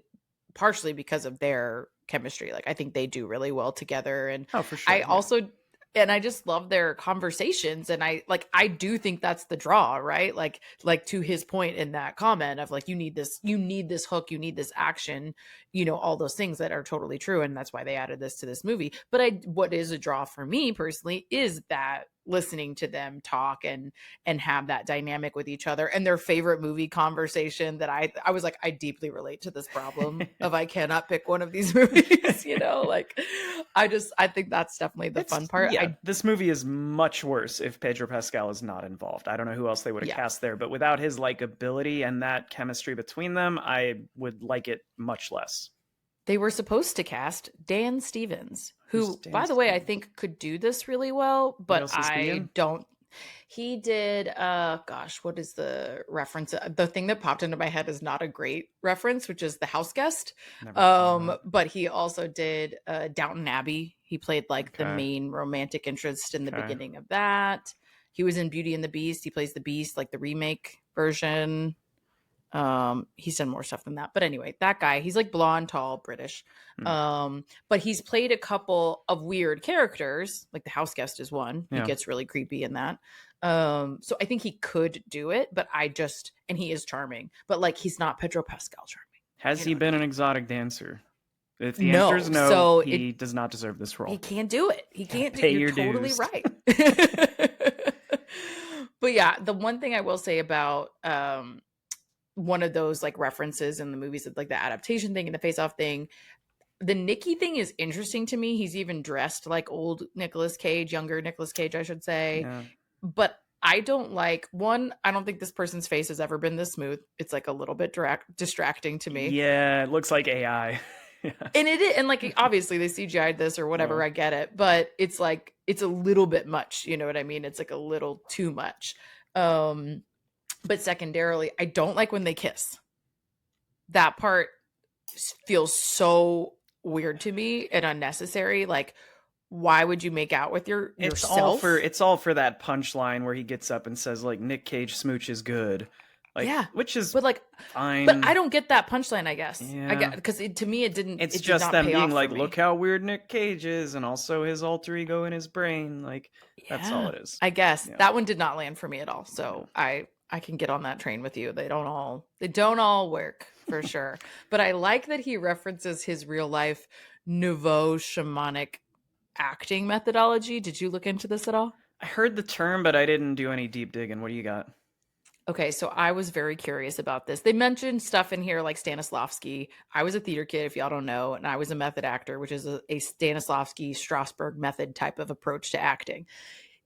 partially because of their chemistry. Like, I think they do really well together. And for sure. And I just love their conversations. And I do think that's the draw, right? Like to his point in that comment of like, you need this hook, you need this action, you know, all those things that are totally true. And that's why they added this to this movie. But what is a draw for me personally is that listening to them talk and have that dynamic with each other, and their favorite movie conversation that I was like, I deeply relate to this problem of I cannot pick one of these movies, you know, like I think that's definitely the fun part. Yeah, this movie is much worse if Pedro Pascal is not involved. I don't know who else they would have cast there, but without his likability and that chemistry between them, I would like it much less. They were supposed to cast Dan Stevens, who, by the way, I think could do this really well, but I don't. He did, what is the reference? The thing that popped into my head is not a great reference, which is The House Guest. But he also did Downton Abbey. He played like the main romantic interest in the beginning of that. He was in Beauty and the Beast. He plays the Beast, like the remake version. He's done more stuff than that, but anyway, that guy, he's like blonde, tall, British. But he's played a couple of weird characters, like The House Guest is one. He gets really creepy in that. So I think he could do it, but and he is charming, but like, he's not Pedro Pascal charming. Has he been an exotic dancer? If the answer is no, so he does not deserve this role. He can't do it. He can't do it. You're totally dues. Right. But yeah, the one thing I will say about one of those like references in the movies, like the adaptation thing and the face-off thing, the Nicky thing is interesting to me. He's even dressed like old Nicolas Cage, younger Nicolas Cage, I should say. Yeah. But I don't think this person's face has ever been this smooth. It's like a little bit distracting to me. Yeah, it looks like AI. Yes. And it is, and like obviously they CGI'd this or whatever, I get it, but it's like it's a little bit much, you know what I mean? It's like a little too much. But secondarily, I don't like when they kiss. That part feels so weird to me and unnecessary. Like, why would you make out with yourself? It's all for that punchline where he gets up and says like Nic Cage smooch is good. Like, yeah, which is but like fine. But I don't get that punchline, I guess. Yeah. I get, because to me it didn't. It's it just did not them pay being off like, for me. look how weird Nic Cage is, and also his alter ego in his brain. Like, that's all it is. I guess that one did not land for me at all. So I can get on that train with you. They don't all work for sure. But I like that he references his real life nouveau shamanic acting methodology. Did you look into this at all? I heard the term, but I didn't do any deep digging. What do you got? Okay, so I was very curious about this. They mentioned stuff in here like Stanislavski. I was a theater kid, if y'all don't know, and I was a method actor, which is a Stanislavski Strasberg method type of approach to acting.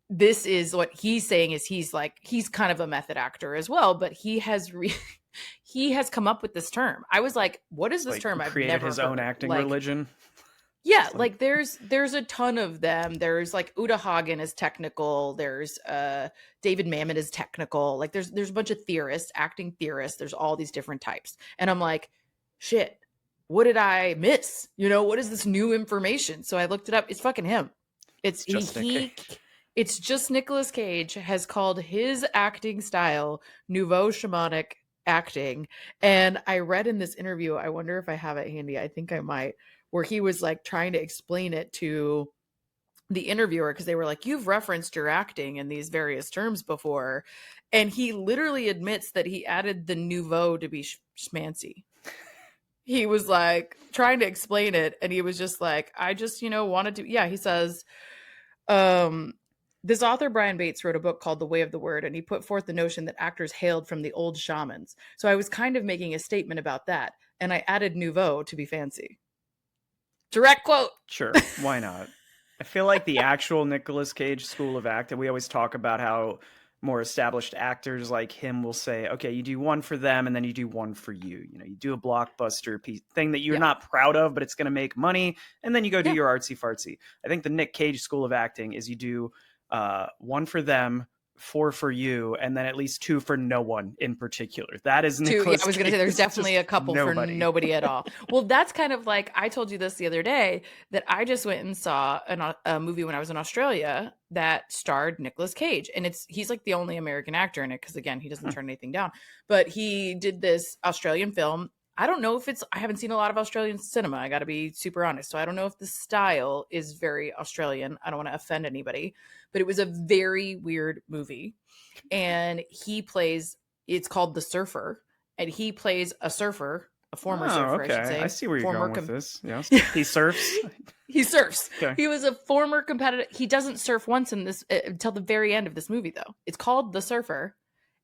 This is what he's saying is he's kind of a method actor as well, but he has he has come up with this term. I was like, what is this term? I've never his heard. Own acting religion. Yeah, like there's a ton of them. There's like Uta Hagen is technical. There's David Mamet is technical. Like there's a bunch of theorists, acting theorists. There's all these different types. And I'm like, shit, what did I miss? You know, what is this new information? So I looked it up. It's fucking him. It's just Nicolas Cage has called his acting style nouveau shamanic acting. And I read in this interview, I wonder if I have it handy. I think I might, where he was like trying to explain it to the interviewer because they were like, you've referenced your acting in these various terms before. And he literally admits that he added the nouveau to be schmancy. He was like trying to explain it. And he was just like, I just, wanted to. Yeah, he says, this author, Brian Bates, wrote a book called The Way of the Word, and he put forth the notion that actors hailed from the old shamans. So I was kind of making a statement about that. And I added nouveau to be fancy. Direct quote. Sure, why not? I feel like the actual Nicolas Cage school of acting, we always talk about how more established actors like him will say, okay, you do one for them and then you do one for you. You do a blockbuster piece thing that you're not proud of, but it's going to make money. And then you go do your artsy fartsy. I think the Nic Cage school of acting is you do one for them, 4 for you, and then at least 2 for no one in particular. That is Nicolas I was going to say there's definitely a couple for nobody at all. Well, that's kind of like, I told you this the other day, that I just went and saw a movie when I was in Australia that starred Nicolas Cage. And he's like the only American actor in it because, again, he doesn't turn anything down. But he did this Australian film. I don't know if I haven't seen a lot of Australian cinema. I got to be super honest. So I don't know if the style is very Australian. I don't want to offend anybody, but it was a very weird movie. And it's called The Surfer, and he plays a surfer, a former surfer, okay. I should say. I see where you're going with this. Yes. He surfs. He surfs. Okay. He was a former competitor. He doesn't surf once in this until the very end of this movie, though. It's called The Surfer.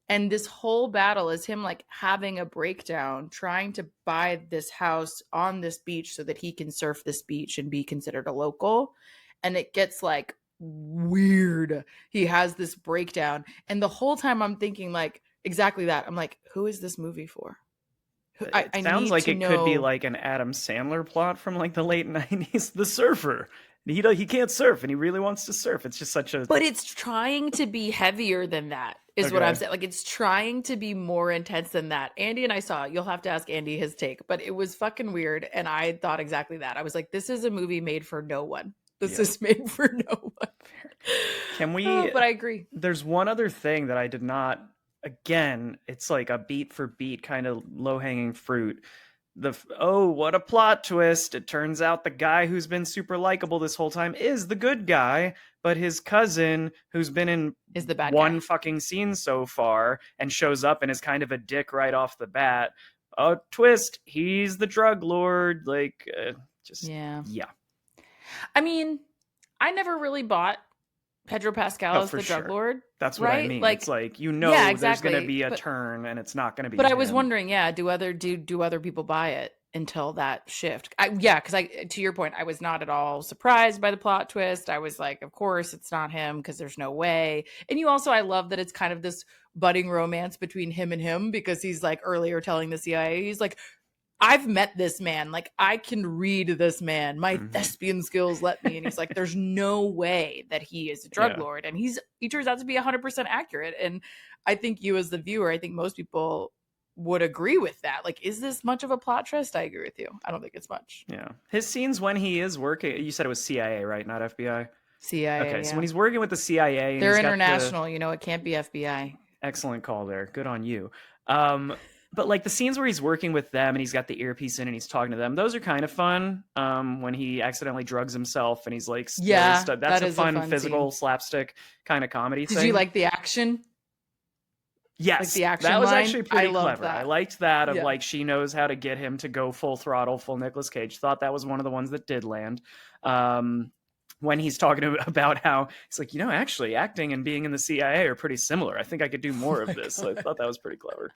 And this whole battle is him like having a breakdown, trying to buy this house on this beach so that he can surf this beach and be considered a local. And it gets like weird. He has this breakdown. And the whole time I'm thinking like exactly that. I'm like, who is this movie for? It sounds like it could be like an Adam Sandler plot from like the late 90s, The Surfer. He can't surf and he really wants to surf. It's just such a... But it's trying to be heavier than that is what I'm saying. Like it's trying to be more intense than that. Andy and I saw it. You'll have to ask Andy his take, but it was fucking weird. And I thought exactly that. I was like, this is a movie made for no one. This is made for no one. Can we... but I agree. There's one other thing that I did not... Again, it's like a beat for beat kind of low-hanging fruit. What a plot twist. It turns out the guy who's been super likable this whole time is the good guy, but his cousin, who's been in is the bad one guy. Fucking scene so far and shows up and is kind of a dick right off the bat. Twist, he's the drug lord. Like, yeah. I mean, I never really bought Pedro Pascal as the drug lord. That's what I mean. Like, it's like, there's going to be a turn and it's not going to be. But I was wondering, do other people buy it until that shift? Because to your point, I was not at all surprised by the plot twist. I was like, of course it's not him because there's no way. And I love that it's kind of this budding romance between him and him because he's like earlier telling the CIA, he's like, I've met this man. Like, I can read this man. My thespian skills let me. And he's like, there's no way that he is a drug lord. And he turns out to be 100% accurate. And I think you as the viewer, I think most people would agree with that. Like, is this much of a plot twist? I agree with you. I don't think it's much. Yeah. His scenes when he is working, you said it was CIA, right? Not FBI? CIA. Okay, so when he's working with the CIA, and they're international, you know, it can't be FBI. Excellent call there. Good on you. But like the scenes where he's working with them and he's got the earpiece in and he's talking to them, those are kind of fun. When he accidentally drugs himself and he's like, that's a fun physical scene. Slapstick kind of comedy thing. Did you like the action? Yes, like the action that was line? actually pretty clever. I liked that of like she knows how to get him to go full throttle, full Nicolas Cage. Thought that was one of the ones that did land. When he's talking about how he's like, you know, actually acting and being in the CIA are pretty similar. I think I could do more of this. So I thought that was pretty clever.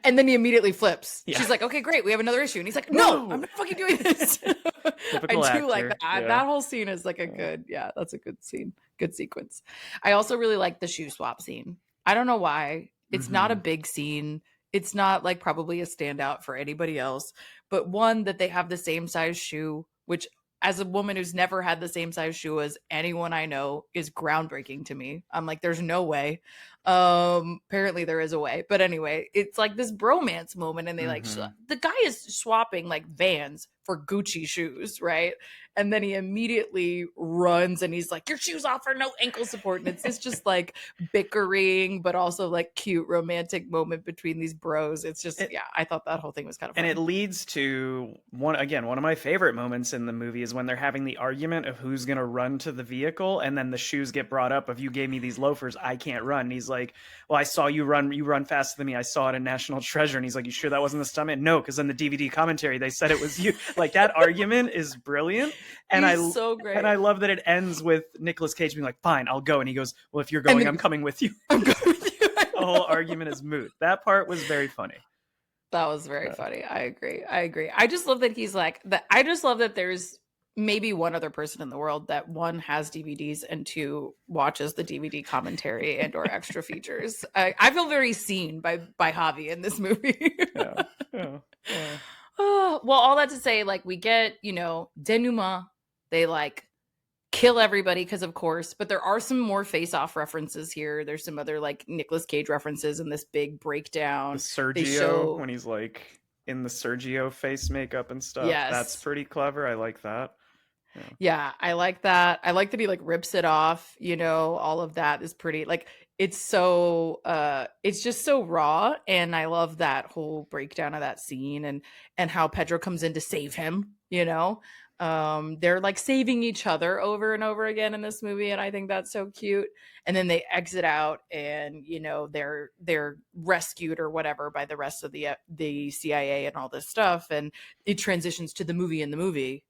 And then he immediately flips. Yeah. She's like, okay, great. We have another issue. And he's like, no, I'm not fucking doing this. I do like that. Yeah. That whole scene is like a good, that's a good scene. Good sequence. I also really like the shoe swap scene. I don't know why. It's not a big scene. It's not like probably a standout for anybody else. But one, that they have the same size shoe, which as a woman who's never had the same size shoe as anyone I know is groundbreaking to me. I'm like, there's no way. Apparently there is a way. But anyway, it's like this bromance moment. And they like, the guy is swapping like Vans for Gucci shoes, right? And then he immediately runs and he's like, your shoes off for no ankle support. And it's this just like bickering, but also like cute romantic moment between these bros. It's just, I thought that whole thing was kind of fun. And it leads to one of my favorite moments in the movie is when they're having the argument of who's going to run to the vehicle. And then the shoes get brought up of, you gave me these loafers, I can't run. And he's like, well, I saw you run faster than me. I saw it in National Treasure. And he's like, you sure that wasn't the stuntman? No, because in the DVD commentary, they said it was you. Like, that argument is brilliant. And he's so great. And I love that it ends with Nicolas Cage being like, fine, I'll go. And he goes, well, if you're going, I'm coming with you. I'm going with you. The whole argument is moot. That part was very funny. That was very funny. I agree. I just love that he's like that. I just love that there's maybe one other person in the world that one has DVDs and two watches the DVD commentary and or extra features. I feel very seen by Javi in this movie. Yeah. Well, all that to say, like, we get, you know, denouement. They like kill everybody because of course, but there are some more face-off references here. There's some other like Nicolas Cage references in this big breakdown. The Sergio, when he's like in the Sergio face makeup and stuff. Yes. That's pretty clever. I like that. Yeah, I like that. I like that he like rips it off, you know, all of that is pretty like it's so it's just so raw, and I love that whole breakdown of that scene and how Pedro comes in to save him, you know. They're like saving each other over and over again in this movie, and I think that's so cute. And then they exit out and, you know, they're rescued or whatever by the rest of the CIA and all this stuff, and it transitions to the movie in the movie.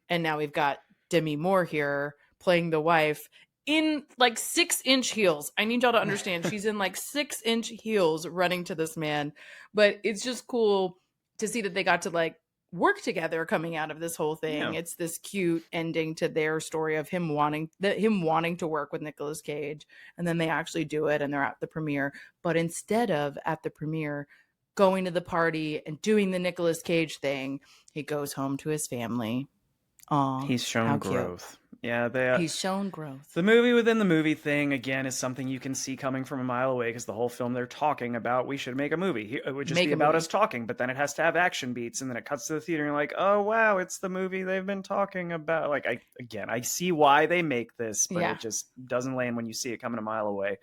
And now we've got Demi Moore here playing the wife in like 6-inch heels. I need y'all to understand she's in like 6-inch heels running to this man. But it's just cool to see that they got to like work together coming out of this whole thing. Yeah. It's this cute ending to their story of him wanting to work with Nicolas Cage. And then they actually do it and they're at the premiere. But instead of at the premiere going to the party and doing the Nicolas Cage thing, he goes home to his family. He's shown growth. Yeah, he's shown growth. The movie within the movie thing, again, is something you can see coming from a mile away, because the whole film they're talking about, we should make a movie. It would just be about us talking, but then it has to have action beats, and then it cuts to the theater, and you're like, oh, wow, it's the movie they've been talking about. Like, I see why they make this, but it just doesn't land when you see it coming a mile away.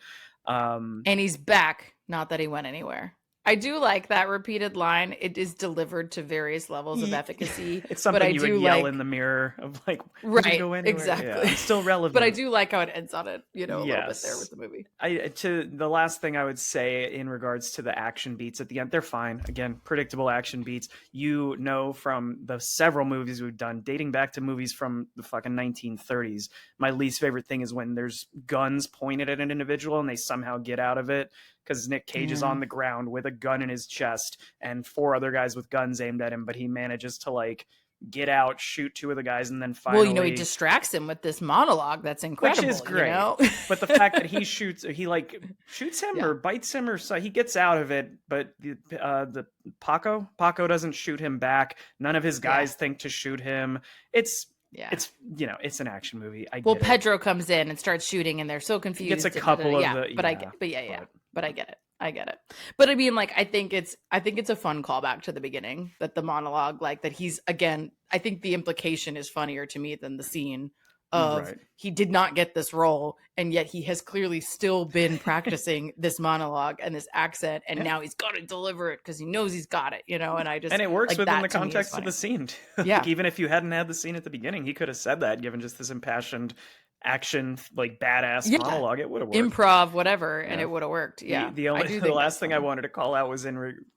And he's back, not that he went anywhere. I do like that repeated line. It is delivered to various levels of efficacy. It's something but you would yell in the mirror of like, right, go exactly. Yeah, it's still relevant. But I do like how it ends on it, you know, a little bit there with the movie. To the last thing I would say in regards to the action beats at the end, they're fine. Again, predictable action beats. You know, from the several movies we've done, dating back to movies from the fucking 1930s, my least favorite thing is when there's guns pointed at an individual and they somehow get out of it. Because Nic Cage is on the ground with a gun in his chest and 4 other guys with guns aimed at him, but he manages to like get out, shoot 2 of the guys, and then finally... Well, you know, he distracts him with this monologue that's incredible. Which is great. You know? But the fact that he shoots him or bites him, or so he gets out of it, but the Paco doesn't shoot him back. None of his guys think to shoot him. It's you know, it's an action movie. Pedro comes in and starts shooting, and they're so confused. He gets a couple of the... But I get it. But I mean, like, I think it's a fun callback to the beginning, that the monologue, like, that he's, again, I think the implication is funnier to me than the scene of he did not get this role, and yet he has clearly still been practicing this monologue and this accent, and now he's got to deliver it because he knows he's got it, you know. And it works like, within the context of the scene. Yeah. Like, even if you hadn't had the scene at the beginning, he could have said that, given just this impassioned action, like, badass monologue. It would have worked. Improv, whatever, and it would have worked. Yeah. The last thing I wanted to call out was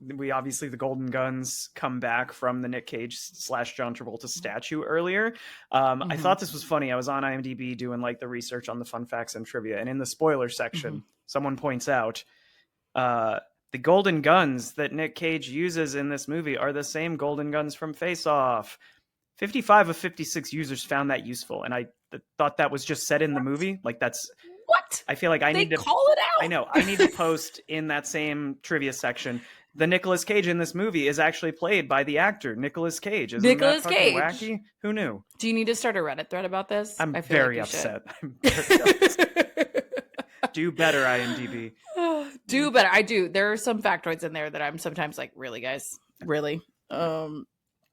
we obviously, the Golden Guns come back from the Nic Cage / John Travolta statue earlier. I thought this was funny. I was on IMDb doing like the research on the fun facts and trivia, and in the spoiler section, someone points out the Golden Guns that Nic Cage uses in this movie are the same Golden Guns from Face Off. 55 of 56 users found that useful, and I thought that was just said in the movie. Like, that's what I feel like I need to call it out. I know I need to post in that same trivia section. The Nicolas Cage in this movie is actually played by the actor Nicolas Cage. Isn't that fucking wacky? Who knew? Do you need to start a Reddit thread about this? I'm very upset. Do better, IMDb. Do better. I do. There are some factoids in there that I'm sometimes like, really, guys? Really?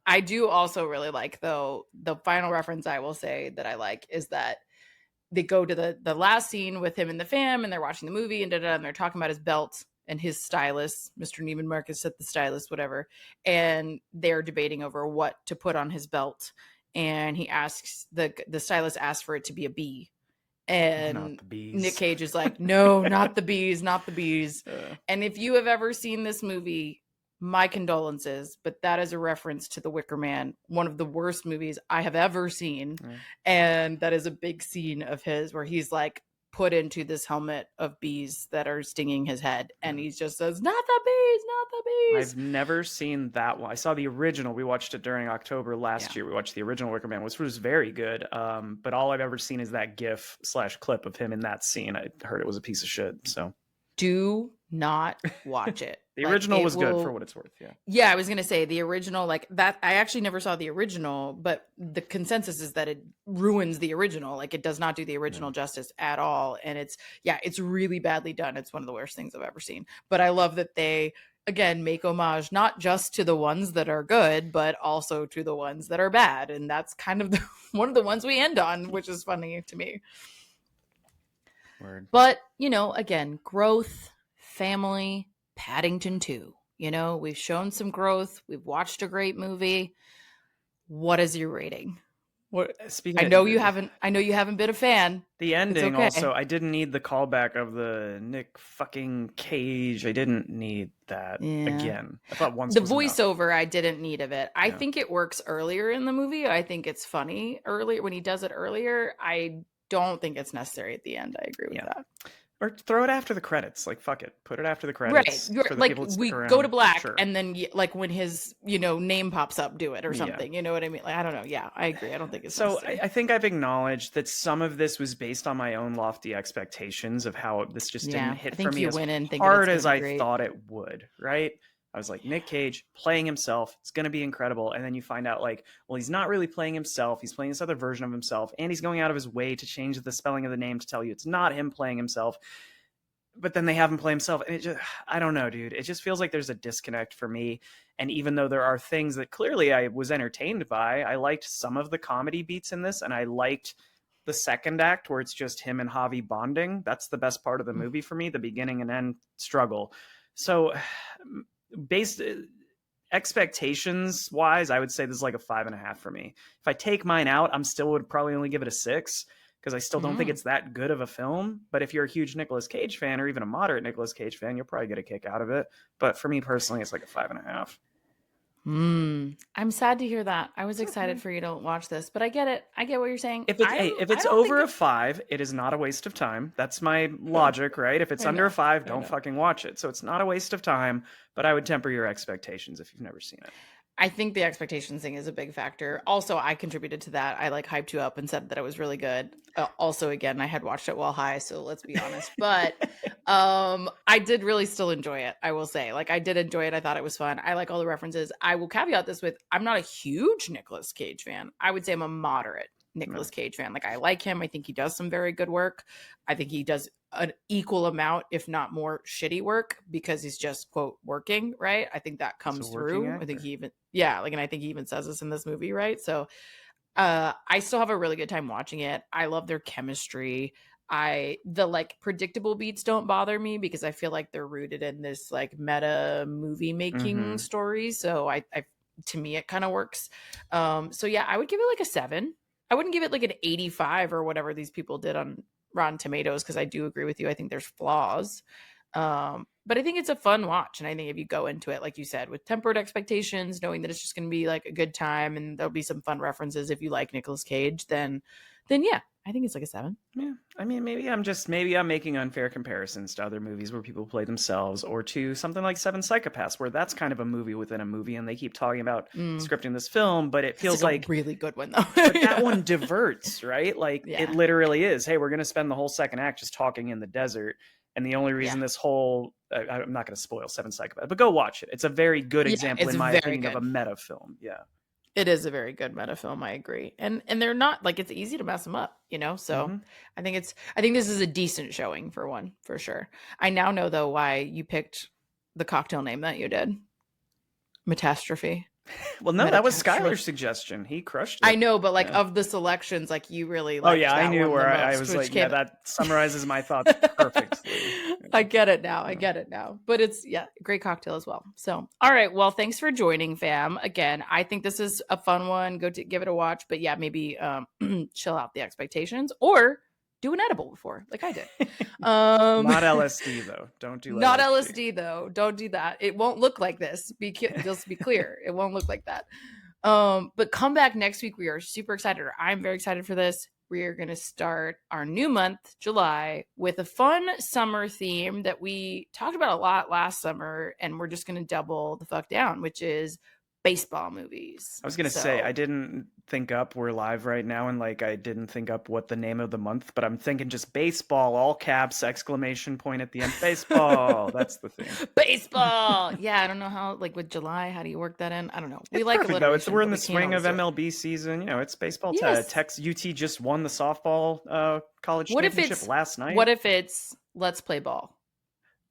I do also really like, though, the final reference I will say that I like is that they go to the last scene with him and the fam, and they're watching the movie, and they're talking about his belt and his stylist, Mr. Neiman Marcus said the stylist, whatever, and they're debating over what to put on his belt, and he asks, the stylist asks for it to be a bee, and Nic Cage is like, no, not the bees, not the bees. And if you have ever seen this movie, my condolences, but that is a reference to The Wicker Man, one of the worst movies I have ever seen. And that is a big scene of his where he's like put into this helmet of bees that are stinging his head, and he just says, not the bees, not the bees. I've never seen that one. I saw the original. We watched it during October last year. We watched the original Wicker Man, which was very good. But all I've ever seen is that GIF / clip of him in that scene. I heard it was a piece of shit. So do not watch it. The original was good for what it's worth. Yeah, I was going to say the original, like that. I actually never saw the original, but the consensus is that it ruins the original. Like, it does not do the original justice at all. And it's really badly done. It's one of the worst things I've ever seen. But I love that they, again, make homage not just to the ones that are good, but also to the ones that are bad. And that's kind of one of the ones we end on, which is funny to me. Word. But, you know, again, growth, family, Paddington 2. You know, we've shown some growth. We've watched a great movie. What is your rating? I know you haven't been a fan. The ending also, I didn't need the callback of the Nic fucking Cage. I didn't need that again. I thought once the was voiceover enough. I didn't need of it. I think it works earlier in the movie. I think it's funny earlier when he does it earlier. I don't think it's necessary at the end. I agree with that. Or throw it after the credits. Like, fuck it. Put it after the credits. Right. For the like, people that we stick around. go to black, and then, like, when his, name pops up, do it or something. You know what I mean? Like, I don't know. Yeah, I agree. I don't think it's necessary. I think I've acknowledged that some of this was based on my own lofty expectations of how this just didn't hit for me as hard as I thought it would, right? I was like, Nic Cage playing himself, it's going to be incredible. And then you find out, like, well, he's not really playing himself. He's playing this other version of himself. And he's going out of his way to change the spelling of the name to tell you it's not him playing himself. But then they have him play himself. And it just, I don't know, dude. It just feels like there's a disconnect for me. And even though there are things that clearly I was entertained by, I liked some of the comedy beats in this. And I liked the second act where it's just him and Javi bonding. That's the best part of the movie for me, the beginning and end struggle. So based expectations wise, I would say this is like a 5.5 for me. If I take mine out, I'm still would probably only give it a 6 because I still don't think it's that good of a film. But if you're a huge Nicolas Cage fan or even a moderate Nicolas Cage fan, you'll probably get a kick out of it. But for me personally, it's like a 5.5. I'm sad to hear that. I was excited for you to watch this, but I get it. I get what you're saying. If it's over a 5, it is not a waste of time. That's my logic, right? If it's under a 5, don't fucking watch it. So it's not a waste of time, but I would temper your expectations if you've never seen it. I think the expectations thing is a big factor. Also, I contributed to that. I like hyped you up and said that it was really good. Also, again, I had watched it while high, so let's be honest. But I did really still enjoy it. I will say, like, I did enjoy it. I thought it was fun. I like all the references. I will caveat this with, I'm not a huge Nicolas Cage fan. I would say I'm a moderate Nicolas Cage fan. Like, I like him. I think he does some very good work. I think he does an equal amount, if not more, shitty work because he's just, quote, working, right? I think that comes through. I think he even, and I think he even says this in this movie, right? So I still have a really good time watching it. I love their chemistry. The like predictable beats don't bother me because I feel like they're rooted in this like meta movie making story. So I to me it kind of works. So yeah, I would give it like a 7. I wouldn't give it like an 85 or whatever these people did on Rotten Tomatoes because I do agree with you. I think there's flaws. But I think it's a fun watch. And I think if you go into it, like you said, with tempered expectations, knowing that it's just going to be like a good time and there'll be some fun references if you like Nicolas Cage, then yeah, I think it's like a 7. Yeah. I mean, maybe I'm making unfair comparisons to other movies where people play themselves, or to something like Seven Psychopaths, where that's kind of a movie within a movie and they keep talking about scripting this film, but it feels like a really good one though. But that one diverts, right? Like it literally is, hey, we're going to spend the whole second act just talking in the desert. And the only reason this whole, I'm not going to spoil Seven Psychopaths, but go watch it. It's a very good example, in my opinion, of a meta film. Yeah. It is a very good meta film. I agree. And they're not like, it's easy to mess them up, you know? So I think this is a decent showing for one, for sure. I now know though why you picked the cocktail name that you did. Metastrophe. Well, no, that was Skylar's suggestion. He crushed it. I know, but like of the selections, like you really like. Oh yeah, I knew where I was like, yeah, that summarizes my thoughts perfectly. I get it now. I get it now. But it's great cocktail as well. So, all right, well, thanks for joining, fam. Again, I think this is a fun one. Go to give it a watch, but yeah, maybe chill out the expectations or do an edible before, like I did. Not LSD though. Don't do not LSD though. Don't do that. It won't look like this. Just be clear. It won't look like that. But come back next week. We are super excited. I'm very excited for this. We are going to start our new month, July, with a fun summer theme that we talked about a lot last summer, and we're just going to double the fuck down, which is baseball movies. I was going to say, I didn't think up, we're live right now, and like I didn't think up what the name of the month, but I'm thinking just baseball, all caps, exclamation point at the end, baseball. That's the thing. Baseball. Yeah, I don't know how, like with July, how do you work that in? I don't know. We like perfect, though. We're in the swing of MLB season. You know, it's baseball. Yes. UT just won the softball college championship last night. What if it's let's play ball?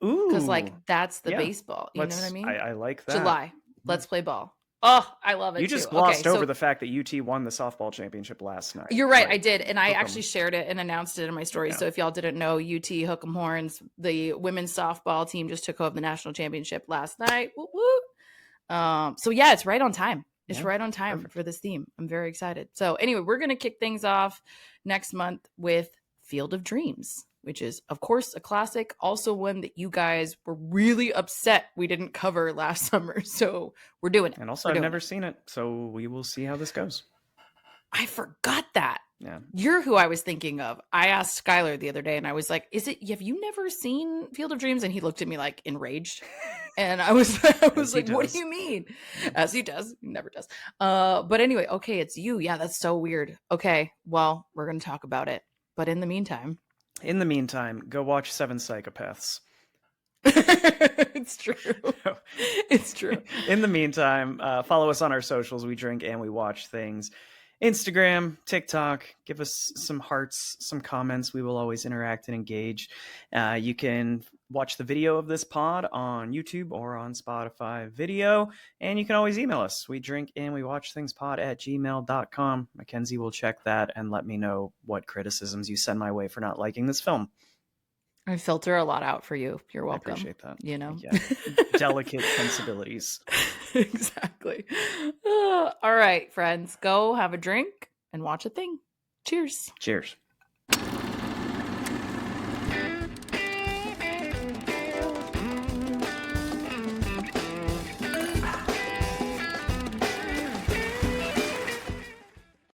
Ooh. Because like that's the baseball. You know what I mean? I like that. July. Let's play ball. Oh, I love it. You just glossed over the fact that UT won the softball championship last night. You're right, I did. And I actually shared it and announced it in my story. Yeah. So if y'all didn't know, UT Hook 'em Horns, the women's softball team just took home the national championship last night. Woo woo. So yeah, it's right on time. It's right on time for this theme. I'm very excited. So anyway, we're going to kick things off next month with Field of Dreams, which is, of course, a classic. Also one that you guys were really upset we didn't cover last summer. So we're doing it. And also, I've never seen it. So we will see how this goes. I forgot that. Yeah. You're who I was thinking of. I asked Skylar the other day and I was like, have you never seen Field of Dreams? And he looked at me like enraged. And I was like, what do you mean? As he does. He never does. But anyway, okay, it's you. Yeah, that's so weird. Okay, well, we're going to talk about it. But in the meantime, go watch Seven Psychopaths. It's true. It's true. In the meantime, follow us on our socials. We drink and we watch things. Instagram, TikTok, give us some hearts, some comments. We will always interact and engage. You can watch the video of this pod on YouTube or on Spotify video. And you can always email us. We drink and we watch things pod@gmail.com. Mackenzie will check that and let me know what criticisms you send my way for not liking this film. I filter a lot out for you. You're welcome. I appreciate that. You know? Yeah. Delicate sensibilities. Exactly. All right, friends. Go have a drink and watch a thing. Cheers. Cheers.